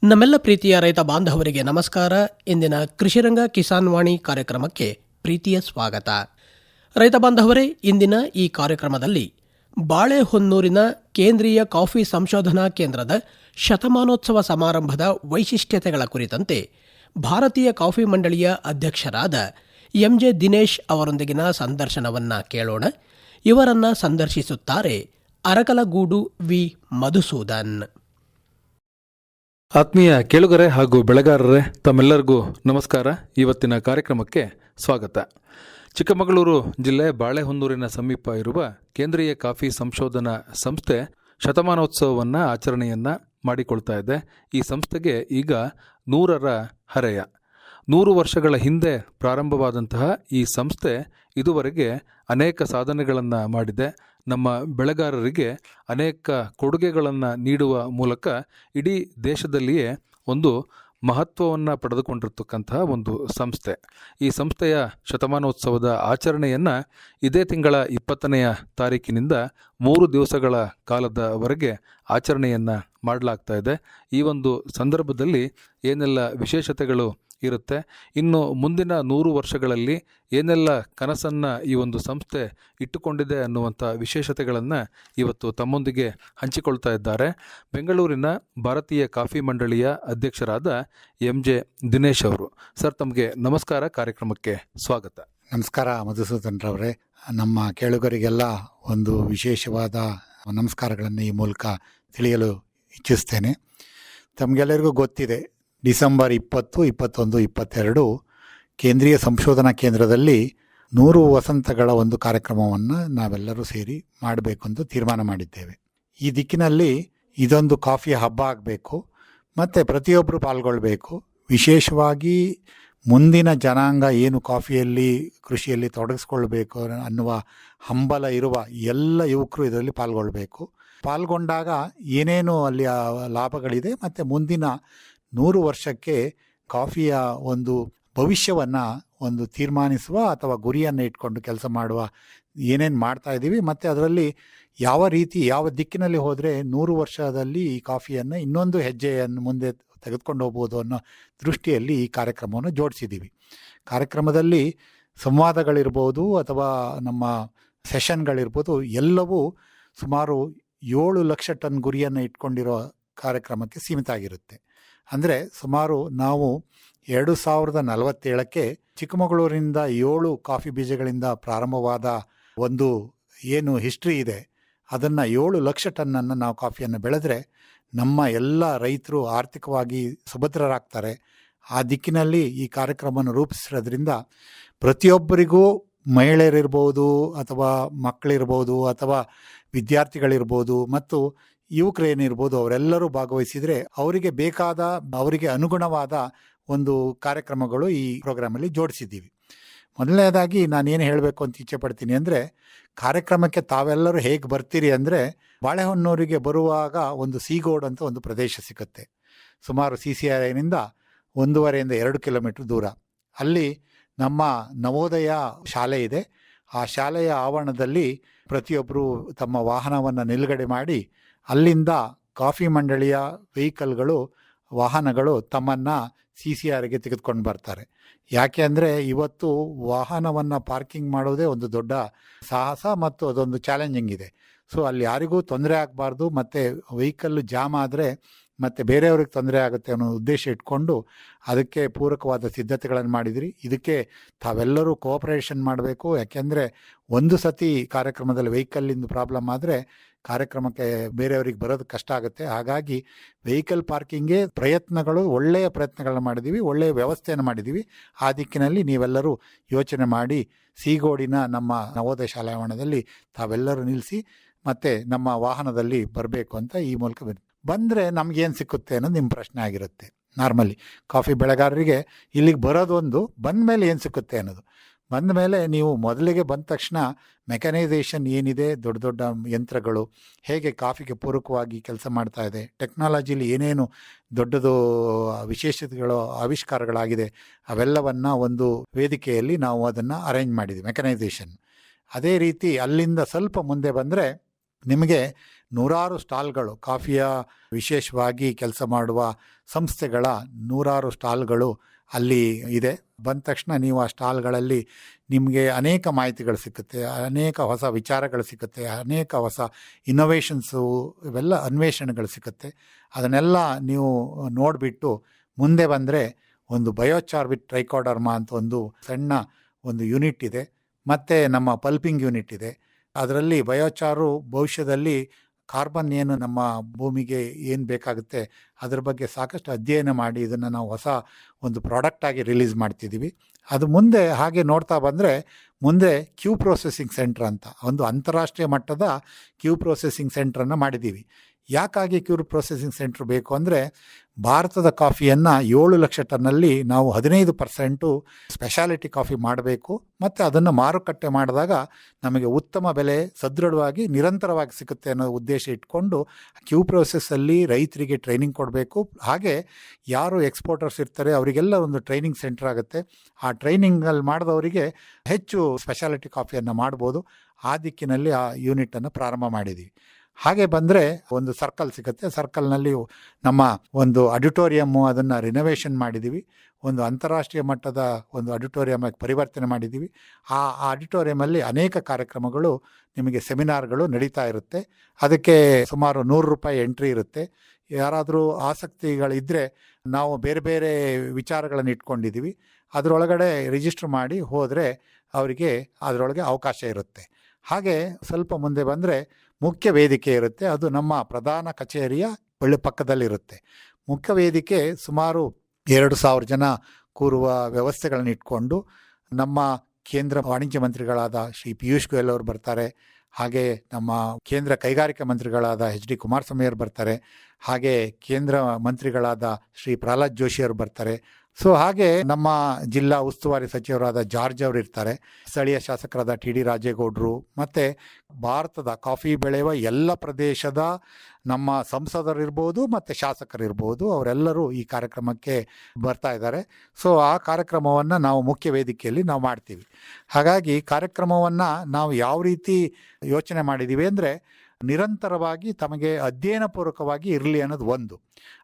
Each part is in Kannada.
ನಮ್ಮೆಲ್ಲ ಪ್ರೀತಿಯ ರೈತ ಬಾಂಧವರಿಗೆ ನಮಸ್ಕಾರ. ಇಂದಿನ ಕೃಷಿರಂಗ ಕಿಸಾನ್ ವಾಣಿ ಕಾರ್ಯಕ್ರಮಕ್ಕೆ ಪ್ರೀತಿಯ ಸ್ವಾಗತ. ರೈತ ಬಾಂಧವರೇ, ಇಂದಿನ ಈ ಕಾರ್ಯಕ್ರಮದಲ್ಲಿ ಬಾಳೆಹೊನ್ನೂರಿನ ಕೇಂದ್ರೀಯ ಕಾಫಿ ಸಂಶೋಧನಾ ಕೇಂದ್ರದ ಶತಮಾನೋತ್ಸವ ಸಮಾರಂಭದ ವೈಶಿಷ್ಟ್ಯತೆಗಳ ಕುರಿತಂತೆ ಭಾರತೀಯ ಕಾಫಿ ಮಂಡಳಿಯ ಅಧ್ಯಕ್ಷರಾದ ಎಂಜೆ ದಿನೇಶ್ ಅವರೊಂದಿಗಿನ ಸಂದರ್ಶನವನ್ನ ಕೇಳೋಣ. ಇವರನ್ನ ಸಂದರ್ಶಿಸುತ್ತಾರೆ ಅರಕಲಗೂಡು ವಿ ಮಧುಸೂದನ್. ಆತ್ಮೀಯ ಕೇಳುಗರೆ ಹಾಗೂ ಬೆಳೆಗಾರರೇ, ತಮ್ಮೆಲ್ಲರಿಗೂ ನಮಸ್ಕಾರ. ಇವತ್ತಿನ ಕಾರ್ಯಕ್ರಮಕ್ಕೆ ಸ್ವಾಗತ. ಚಿಕ್ಕಮಗಳೂರು ಜಿಲ್ಲೆ ಬಾಳೆಹೊನ್ನೂರಿನ ಸಮೀಪ ಇರುವ ಕೇಂದ್ರೀಯ ಕಾಫಿ ಸಂಶೋಧನಾ ಸಂಸ್ಥೆ ಶತಮಾನೋತ್ಸವವನ್ನು ಆಚರಣೆಯನ್ನು ಮಾಡಿಕೊಳ್ತಾ ಇದೆ. ಈ ಸಂಸ್ಥೆಗೆ ಈಗ 100ರ ಹರೆಯ. 100 ವರ್ಷಗಳ ಹಿಂದೆ ಪ್ರಾರಂಭವಾದಂತಹ ಈ ಸಂಸ್ಥೆ ಇದುವರೆಗೆ ಅನೇಕ ಸಾಧನೆಗಳನ್ನು ಮಾಡಿದೆ. ನಮ್ಮ ಬೆಳೆಗಾರರಿಗೆ ಅನೇಕ ಕೊಡುಗೆಗಳನ್ನು ನೀಡುವ ಮೂಲಕ ಇಡೀ ದೇಶದಲ್ಲಿಯೇ ಒಂದು ಮಹತ್ವವನ್ನು ಪಡೆದುಕೊಂಡಿರ್ತಕ್ಕಂತಹ ಒಂದು ಸಂಸ್ಥೆ. ಈ ಸಂಸ್ಥೆಯ ಶತಮಾನೋತ್ಸವದ ಆಚರಣೆಯನ್ನು ಇದೇ ತಿಂಗಳ 20ನೇ ತಾರೀಕಿನಿಂದ 3 ದಿವಸಗಳ ಕಾಲದವರೆಗೆ ಆಚರಣೆಯನ್ನು ಮಾಡಲಾಗ್ತಾ ಇದೆ. ಈ ಒಂದು ಸಂದರ್ಭದಲ್ಲಿ ಏನೆಲ್ಲ ವಿಶೇಷತೆಗಳು ಇರುತ್ತೆ, ಇನ್ನು ಮುಂದಿನ 100 ವರ್ಷಗಳಲ್ಲಿ ಏನೆಲ್ಲ ಕನಸನ್ನು ಈ ಒಂದು ಸಂಸ್ಥೆ ಇಟ್ಟುಕೊಂಡಿದೆ ಅನ್ನುವಂಥ ವಿಶೇಷತೆಗಳನ್ನು ಇವತ್ತು ತಮ್ಮೊಂದಿಗೆ ಹಂಚಿಕೊಳ್ತಾ ಇದ್ದಾರೆ ಬೆಂಗಳೂರಿನ ಭಾರತೀಯ ಕಾಫಿ ಮಂಡಳಿಯ ಅಧ್ಯಕ್ಷರಾದ ಎಂಜೆ ದಿನೇಶ್ ಅವರು. ಸರ್, ತಮಗೆ ನಮಸ್ಕಾರ, ಕಾರ್ಯಕ್ರಮಕ್ಕೆ ಸ್ವಾಗತ. ನಮಸ್ಕಾರ ಮಧುಸೂದನ್ರವರೇ. ನಮ್ಮ ಕೇಳುಗರಿಗೆಲ್ಲ ಒಂದು ವಿಶೇಷವಾದ ನಮಸ್ಕಾರಗಳನ್ನು ಈ ಮೂಲಕ ತಿಳಿಯಲು ಇಚ್ಛಿಸ್ತೇನೆ. ತಮಗೆಲ್ಲರಿಗೂ ಗೊತ್ತಿದೆ, ಡಿಸೆಂಬರ್ 20, 21, 22 ಕೇಂದ್ರೀಯ ಸಂಶೋಧನಾ ಕೇಂದ್ರದಲ್ಲಿ 100 ವಸಂತಗಳ ಒಂದು ಕಾರ್ಯಕ್ರಮವನ್ನು ನಾವೆಲ್ಲರೂ ಸೇರಿ ಮಾಡಬೇಕು ಅಂತ ತೀರ್ಮಾನ ಮಾಡಿದ್ದೇವೆ. ಈ ದಿಕ್ಕಿನಲ್ಲಿ ಇದೊಂದು ಕಾಫಿಯ ಹಬ್ಬ ಆಗಬೇಕು ಮತ್ತು ಪ್ರತಿಯೊಬ್ಬರು ಪಾಲ್ಗೊಳ್ಬೇಕು. ವಿಶೇಷವಾಗಿ ಮುಂದಿನ ಜನಾಂಗ ಏನು ಕಾಫಿಯಲ್ಲಿ ಕೃಷಿಯಲ್ಲಿ ತೊಡಗಿಸ್ಕೊಳ್ಬೇಕು ಅನ್ನುವ ಹಂಬಲ ಇರುವ ಎಲ್ಲ ಯುವಕರು ಇದರಲ್ಲಿ ಪಾಲ್ಗೊಳ್ಬೇಕು. ಪಾಲ್ಗೊಂಡಾಗ ಏನೇನು ಅಲ್ಲಿ ಲಾಭಗಳಿದೆ ಮತ್ತು ಮುಂದಿನ 100 ವರ್ಷಕ್ಕೆ ಕಾಫಿಯ ಒಂದು ಭವಿಷ್ಯವನ್ನು ಒಂದು ತೀರ್ಮಾನಿಸುವ ಅಥವಾ ಗುರಿಯನ್ನು ಇಟ್ಕೊಂಡು ಕೆಲಸ ಮಾಡುವ ಏನೇನು ಮಾಡ್ತಾ ಇದ್ದೀವಿ ಮತ್ತು ಅದರಲ್ಲಿ ಯಾವ ರೀತಿ ಯಾವ ದಿಕ್ಕಿನಲ್ಲಿ ಹೋದರೆ 100 ವರ್ಷದಲ್ಲಿ ಈ ಕಾಫಿಯನ್ನು ಇನ್ನೊಂದು ಹೆಜ್ಜೆಯನ್ನು ಮುಂದೆ ತೆಗೆದುಕೊಂಡು ಹೋಗ್ಬೋದು ಅನ್ನೋ ದೃಷ್ಟಿಯಲ್ಲಿ ಈ ಕಾರ್ಯಕ್ರಮವನ್ನು ಜೋಡಿಸಿದ್ದೀವಿ. ಕಾರ್ಯಕ್ರಮದಲ್ಲಿ ಸಂವಾದಗಳಿರ್ಬೋದು ಅಥವಾ ನಮ್ಮ ಸೆಷನ್ಗಳಿರ್ಬೋದು, ಎಲ್ಲವೂ ಸುಮಾರು 7 ಲಕ್ಷ ಟನ್ ಗುರಿಯನ್ನು ಇಟ್ಕೊಂಡಿರೋ ಕಾರ್ಯಕ್ರಮಕ್ಕೆ ಸೀಮಿತ ಆಗಿರುತ್ತೆ. ಅಂದರೆ ಸುಮಾರು ನಾವು 2047ಕ್ಕೆ ಚಿಕ್ಕಮಗಳೂರಿನಿಂದ 7 ಕಾಫಿ ಬೀಜಗಳಿಂದ ಪ್ರಾರಂಭವಾದ ಒಂದು ಏನು ಹಿಸ್ಟ್ರಿ ಇದೆ, ಅದನ್ನು 7 ಲಕ್ಷ ಟನ್ನನ್ನು ನಾವು ಕಾಫಿಯನ್ನು ಬೆಳೆದ್ರೆ ನಮ್ಮ ಎಲ್ಲ ರೈತರು ಆರ್ಥಿಕವಾಗಿ ಸುಭದ್ರರಾಗ್ತಾರೆ. ಆ ದಿಕ್ಕಿನಲ್ಲಿ ಈ ಕಾರ್ಯಕ್ರಮವನ್ನು ರೂಪಿಸಿರೋದ್ರಿಂದ ಪ್ರತಿಯೊಬ್ಬರಿಗೂ, ಮಹಿಳೆಯರಿರ್ಬೋದು ಅಥವಾ ಮಕ್ಕಳಿರ್ಬೋದು ಅಥವಾ ವಿದ್ಯಾರ್ಥಿಗಳಿರ್ಬೋದು ಮತ್ತು ಯುವಕರೇನಿರ್ಬೋದು, ಅವರೆಲ್ಲರೂ ಭಾಗವಹಿಸಿದರೆ ಅವರಿಗೆ ಬೇಕಾದ, ಅವರಿಗೆ ಅನುಗುಣವಾದ ಒಂದು ಕಾರ್ಯಕ್ರಮಗಳು ಈ ಪ್ರೋಗ್ರಾಮಲ್ಲಿ ಜೋಡಿಸಿದ್ದೀವಿ. ಮೊದಲನೇದಾಗಿ ನಾನೇನು ಹೇಳಬೇಕು ಅಂತ ಇಚ್ಛೆ ಪಡ್ತೀನಿ ಅಂದರೆ, ಕಾರ್ಯಕ್ರಮಕ್ಕೆ ತಾವೆಲ್ಲರೂ ಹೇಗೆ ಬರ್ತೀರಿ ಅಂದರೆ, ಬಾಳೆಹೊನ್ನೂರಿಗೆ ಬರುವಾಗ ಒಂದು ಸೀಗೋಡ್ ಅಂತ ಒಂದು ಪ್ರದೇಶ ಸಿಗುತ್ತೆ. ಸುಮಾರು CCRIನಿಂದ 1.5 2 ಕಿಲೋಮೀಟ್ರ್ ದೂರ. ಅಲ್ಲಿ ನಮ್ಮ ನವೋದಯ ಶಾಲೆ ಇದೆ. ಆ ಶಾಲೆಯ ಆವರಣದಲ್ಲಿ ಪ್ರತಿಯೊಬ್ಬರು ತಮ್ಮ ವಾಹನವನ್ನು ನಿಲುಗಡೆ ಮಾಡಿ ಅಲ್ಲಿಂದ ಕಾಫಿ ಮಂಡಳಿಯ ವೆಹಿಕಲ್ಗಳು, ವಾಹನಗಳು ತಮ್ಮನ್ನು CCRಗೆ ತೆಗೆದುಕೊಂಡು ಬರ್ತಾರೆ. ಯಾಕೆ ಅಂದರೆ ಇವತ್ತು ವಾಹನವನ್ನು ಪಾರ್ಕಿಂಗ್ ಮಾಡೋದೇ ಒಂದು ದೊಡ್ಡ ಸಾಹಸ ಮತ್ತು ಅದೊಂದು ಚಾಲೆಂಜಿಂಗ್ ಇದೆ. ಸೊ ಅಲ್ಲಿ ಯಾರಿಗೂ ತೊಂದರೆ ಆಗಬಾರ್ದು ಮತ್ತು ವೆಹಿಕಲ್ಲು ಜಾಮ್ ಆದರೆ ಮತ್ತು ಬೇರೆಯವ್ರಿಗೆ ತೊಂದರೆ ಆಗುತ್ತೆ ಅನ್ನೋ ಉದ್ದೇಶ ಇಟ್ಕೊಂಡು ಅದಕ್ಕೆ ಪೂರಕವಾದ ಸಿದ್ಧತೆಗಳನ್ನು ಮಾಡಿದ್ರಿ. ಇದಕ್ಕೆ ತಾವೆಲ್ಲರೂ ಕೋಆಪರೇಷನ್ ಮಾಡಬೇಕು. ಯಾಕೆಂದರೆ ಒಂದು ಸತಿ ಕಾರ್ಯಕ್ರಮದಲ್ಲಿ ವೆಹಿಕಲ್ಲಿಂದು ಪ್ರಾಬ್ಲಮ್ ಆದರೆ ಕಾರ್ಯಕ್ರಮಕ್ಕೆ ಬೇರೆಯವ್ರಿಗೆ ಬರೋದು ಕಷ್ಟ ಆಗುತ್ತೆ. ಹಾಗಾಗಿ ವೆಹಿಕಲ್ ಪಾರ್ಕಿಂಗೇ ಪ್ರಯತ್ನಗಳು, ಒಳ್ಳೆಯ ಪ್ರಯತ್ನಗಳನ್ನ ಮಾಡಿದ್ದೀವಿ, ಒಳ್ಳೆಯ ವ್ಯವಸ್ಥೆಯನ್ನು ಮಾಡಿದ್ದೀವಿ. ಆ ದಿಕ್ಕಿನಲ್ಲಿ ನೀವೆಲ್ಲರೂ ಯೋಚನೆ ಮಾಡಿ ಸೀಗೋಡಿನ ನಮ್ಮ ನವೋದಯ ಶಾಲೆ ಆವರಣದಲ್ಲಿ ತಾವೆಲ್ಲರೂ ನಿಲ್ಲಿಸಿ ಮತ್ತು ನಮ್ಮ ವಾಹನದಲ್ಲಿ ಬರಬೇಕು ಅಂತ ಈ ಮೂಲಕ ಬಂದರೆ ನಮಗೇನು ಸಿಕ್ಕುತ್ತೆ ಅನ್ನೋದು ನಿಮ್ಮ ಪ್ರಶ್ನೆ ಆಗಿರುತ್ತೆ. ನಾರ್ಮಲಿ ಕಾಫಿ ಬೆಳೆಗಾರರಿಗೆ ಇಲ್ಲಿಗೆ ಬರೋದೊಂದು, ಬಂದ ಮೇಲೆ ಏನು ಸಿಕ್ಕುತ್ತೆ ಅನ್ನೋದು. ಬಂದ ಮೇಲೆ ನೀವು ಮೊದಲಿಗೆ ಬಂದ ತಕ್ಷಣ ಮೆಕ್ಯಾನೈಸೇಷನ್ ಏನಿದೆ, ದೊಡ್ಡ ದೊಡ್ಡ ಯಂತ್ರಗಳು ಹೇಗೆ ಕಾಫಿಗೆ ಪೂರಕವಾಗಿ ಕೆಲಸ ಮಾಡ್ತಾ ಇದೆ, ಟೆಕ್ನಾಲಜಿಲಿ ಏನೇನು ದೊಡ್ಡದು ವಿಶೇಷತೆಗಳು ಆವಿಷ್ಕಾರಗಳಾಗಿದೆ, ಅವೆಲ್ಲವನ್ನು ಒಂದು ವೇದಿಕೆಯಲ್ಲಿ ನಾವು ಅದನ್ನು ಅರೇಂಜ್ ಮಾಡಿದ್ವಿ, ಮೆಕ್ಯಾನೈಸೇಷನ್. ಅದೇ ರೀತಿ ಅಲ್ಲಿಂದ ಸ್ವಲ್ಪ ಮುಂದೆ ಬಂದರೆ ನಿಮಗೆ ನೂರಾರು ಸ್ಟಾಲ್ಗಳು, ಕಾಫಿಯ ವಿಶೇಷವಾಗಿ ಕೆಲಸ ಮಾಡುವ ಸಂಸ್ಥೆಗಳ ನೂರಾರು ಸ್ಟಾಲ್ಗಳು ಅಲ್ಲಿ ಇದೆ. ಬಂದ ತಕ್ಷಣ ನೀವು ಆ ಸ್ಟಾಲ್ಗಳಲ್ಲಿ ನಿಮಗೆ ಅನೇಕ ಮಾಹಿತಿಗಳು ಸಿಗುತ್ತೆ, ಅನೇಕ ಹೊಸ ವಿಚಾರಗಳು ಸಿಗುತ್ತೆ, ಅನೇಕ ಹೊಸ ಇನ್ನೋವೇಷನ್ಸು, ಇವೆಲ್ಲ ಅನ್ವೇಷಣೆಗಳು ಸಿಗುತ್ತೆ. ಅದನ್ನೆಲ್ಲ ನೀವು ನೋಡಿಬಿಟ್ಟು ಮುಂದೆ ಬಂದರೆ ಒಂದು ಬಯೋಚಾರ್ ವಿತ್ ಟ್ರೈಕೋಡರ್ಮಾ ಅಂತ ಒಂದು ಯೂನಿಟ್ ಇದೆ, ಮತ್ತು ನಮ್ಮ ಪಲ್ಪಿಂಗ್ ಯೂನಿಟ್ ಇದೆ. ಅದರಲ್ಲಿ ಬಯೋಚಾರು ಭವಿಷ್ಯದಲ್ಲಿ ಕಾರ್ಬನ್ ಏನು ನಮ್ಮ ಭೂಮಿಗೆ ಏನು ಬೇಕಾಗುತ್ತೆ ಅದ್ರ ಬಗ್ಗೆ ಸಾಕಷ್ಟು ಅಧ್ಯಯನ ಮಾಡಿ ಇದನ್ನು ನಾವು ಹೊಸ ಒಂದು ಪ್ರಾಡಕ್ಟಾಗಿ ರಿಲೀಸ್ ಮಾಡ್ತಿದ್ದೀವಿ. ಅದು ಮುಂದೆ ಹಾಗೆ ನೋಡ್ತಾ ಬಂದರೆ ಮುಂದೆ ಕ್ಯೂ ಪ್ರೊಸೆಸಿಂಗ್ ಸೆಂಟ್ರ್ ಅಂತ ಒಂದು ಅಂತಾರಾಷ್ಟ್ರೀಯ ಮಟ್ಟದ ಕ್ಯೂ ಪ್ರೊಸೆಸಿಂಗ್ ಸೆಂಟ್ರನ್ನು ಮಾಡಿದ್ದೀವಿ. ಯಾಕಾಗಿ ಕ್ಯೂ ಪ್ರೊಸೆಸಿಂಗ್ ಸೆಂಟ್ರ್ ಬೇಕು ಅಂದರೆ ಭಾರತದ ಕಾಫಿಯನ್ನು 7 ಲಕ್ಷ ಟನ್ನಲ್ಲಿ ನಾವು 15% ಸ್ಪೆಷಾಲಿಟಿ ಕಾಫಿ ಮಾಡಬೇಕು, ಮತ್ತು ಅದನ್ನು ಮಾರುಕಟ್ಟೆ ಮಾಡಿದಾಗ ನಮಗೆ ಉತ್ತಮ ಬೆಲೆ ಸದೃಢವಾಗಿ ನಿರಂತರವಾಗಿ ಸಿಗುತ್ತೆ ಅನ್ನೋ ಉದ್ದೇಶ ಇಟ್ಕೊಂಡು ಕ್ಯೂ ಪ್ರೊಸೆಸ್ಸಲ್ಲಿ ರೈತರಿಗೆ ಟ್ರೈನಿಂಗ್ ಕೊಡಬೇಕು. ಹಾಗೆ ಯಾರು ಎಕ್ಸ್ಪೋರ್ಟರ್ಸ್ ಇರ್ತಾರೆ ಅವರಿಗೆಲ್ಲ ಒಂದು ಟ್ರೈನಿಂಗ್ ಸೆಂಟರ್ ಆಗುತ್ತೆ. ಆ ಟ್ರೈನಿಂಗಲ್ಲಿ ಮಾಡಿದವರಿಗೆ ಹೆಚ್ಚು ಸ್ಪೆಷಾಲಿಟಿ ಕಾಫಿಯನ್ನು ಮಾಡ್ಬೋದು. ಆ ದಿಕ್ಕಿನಲ್ಲಿ ಆ ಯೂನಿಟನ್ನು ಪ್ರಾರಂಭ ಮಾಡಿದ್ದೀವಿ. ಹಾಗೆ ಬಂದರೆ ಒಂದು ಸರ್ಕಲ್ ಸಿಗುತ್ತೆ. ಸರ್ಕಲ್ನಲ್ಲಿ ನಮ್ಮ ಒಂದು ಆಡಿಟೋರಿಯಮ್ಮು ಅದನ್ನು ರಿನೋವೇಷನ್ ಮಾಡಿದ್ದೀವಿ. ಒಂದು ಅಂತಾರಾಷ್ಟ್ರೀಯ ಮಟ್ಟದ ಒಂದು ಆಡಿಟೋರಿಯಮ್ಮಾಗಿ ಪರಿವರ್ತನೆ ಮಾಡಿದ್ದೀವಿ. ಆ ಆಡಿಟೋರಿಯಮಲ್ಲಿ ಅನೇಕ ಕಾರ್ಯಕ್ರಮಗಳು, ನಿಮಗೆ ಸೆಮಿನಾರ್ಗಳು ನಡೀತಾ ಇರುತ್ತೆ. ಅದಕ್ಕೆ ಸುಮಾರು ₹100 ಎಂಟ್ರಿ ಇರುತ್ತೆ. ಯಾರಾದರೂ ಆಸಕ್ತಿಗಳಿದ್ದರೆ ನಾವು ಬೇರೆ ಬೇರೆ ವಿಚಾರಗಳನ್ನು ಇಟ್ಕೊಂಡಿದ್ದೀವಿ. ಅದರೊಳಗಡೆ ರಿಜಿಸ್ಟ್ರ್ ಮಾಡಿ ಹೋದರೆ ಅವರಿಗೆ ಅದರೊಳಗೆ ಅವಕಾಶ ಇರುತ್ತೆ. ಹಾಗೆ ಸ್ವಲ್ಪ ಮುಂದೆ ಬಂದರೆ ಮುಖ್ಯ ವೇದಿಕೆ ಇರುತ್ತೆ. ಅದು ನಮ್ಮ ಪ್ರಧಾನ ಕಚೇರಿಯ ಪಕ್ಕದಲ್ಲಿರುತ್ತೆ. ಮುಖ್ಯ ವೇದಿಕೆ ಸುಮಾರು 2,000 ಜನ ಕೂರುವ ವ್ಯವಸ್ಥೆಗಳನ್ನು ಇಟ್ಕೊಂಡು ನಮ್ಮ ಕೇಂದ್ರ ವಾಣಿಜ್ಯ ಮಂತ್ರಿಗಳಾದ ಶ್ರೀ ಪಿಯೂಷ್ ಗೋಯಲ್ ಅವರು ಬರ್ತಾರೆ. ಹಾಗೆ ನಮ್ಮ ಕೇಂದ್ರ ಕೈಗಾರಿಕಾ ಮಂತ್ರಿಗಳಾದ HD ಕುಮಾರಸ್ವಾಮಿ ಅವರು ಬರ್ತಾರೆ. ಹಾಗೆ ಕೇಂದ್ರ ಮಂತ್ರಿಗಳಾದ ಶ್ರೀ ಪ್ರಹ್ಲಾದ್ ಜೋಶಿ ಅವರು ಬರ್ತಾರೆ. ಸೊ ಹಾಗೆ ನಮ್ಮ ಜಿಲ್ಲಾ ಉಸ್ತುವಾರಿ ಸಚಿವರಾದ ಜಾರ್ಜ್ ಅವರು ಇರ್ತಾರೆ. ಸ್ಥಳೀಯ ಶಾಸಕರಾದ TD ರಾಜೇಗೌಡರು, ಮತ್ತು ಭಾರತದ ಕಾಫಿ ಬೆಳೆಯುವ ಎಲ್ಲ ಪ್ರದೇಶದ ನಮ್ಮ ಸಂಸದರಿರ್ಬೋದು ಮತ್ತು ಶಾಸಕರಿರ್ಬೋದು, ಅವರೆಲ್ಲರೂ ಈ ಕಾರ್ಯಕ್ರಮಕ್ಕೆ ಬರ್ತಾ ಇದ್ದಾರೆ. ಸೊ ಆ ಕಾರ್ಯಕ್ರಮವನ್ನು ನಾವು ಮುಖ್ಯ ವೇದಿಕೆಯಲ್ಲಿ ನಾವು ಮಾಡ್ತೀವಿ. ಹಾಗಾಗಿ ಕಾರ್ಯಕ್ರಮವನ್ನು ನಾವು ಯಾವ ರೀತಿ ಯೋಚನೆ ಮಾಡಿದ್ದೀವಿ ಅಂದರೆ ನಿರಂತರವಾಗಿ ತಮಗೆ ಅಧ್ಯಯನಪೂರ್ವಕವಾಗಿ ಇರಲಿ ಅನ್ನೋದು ಒಂದು.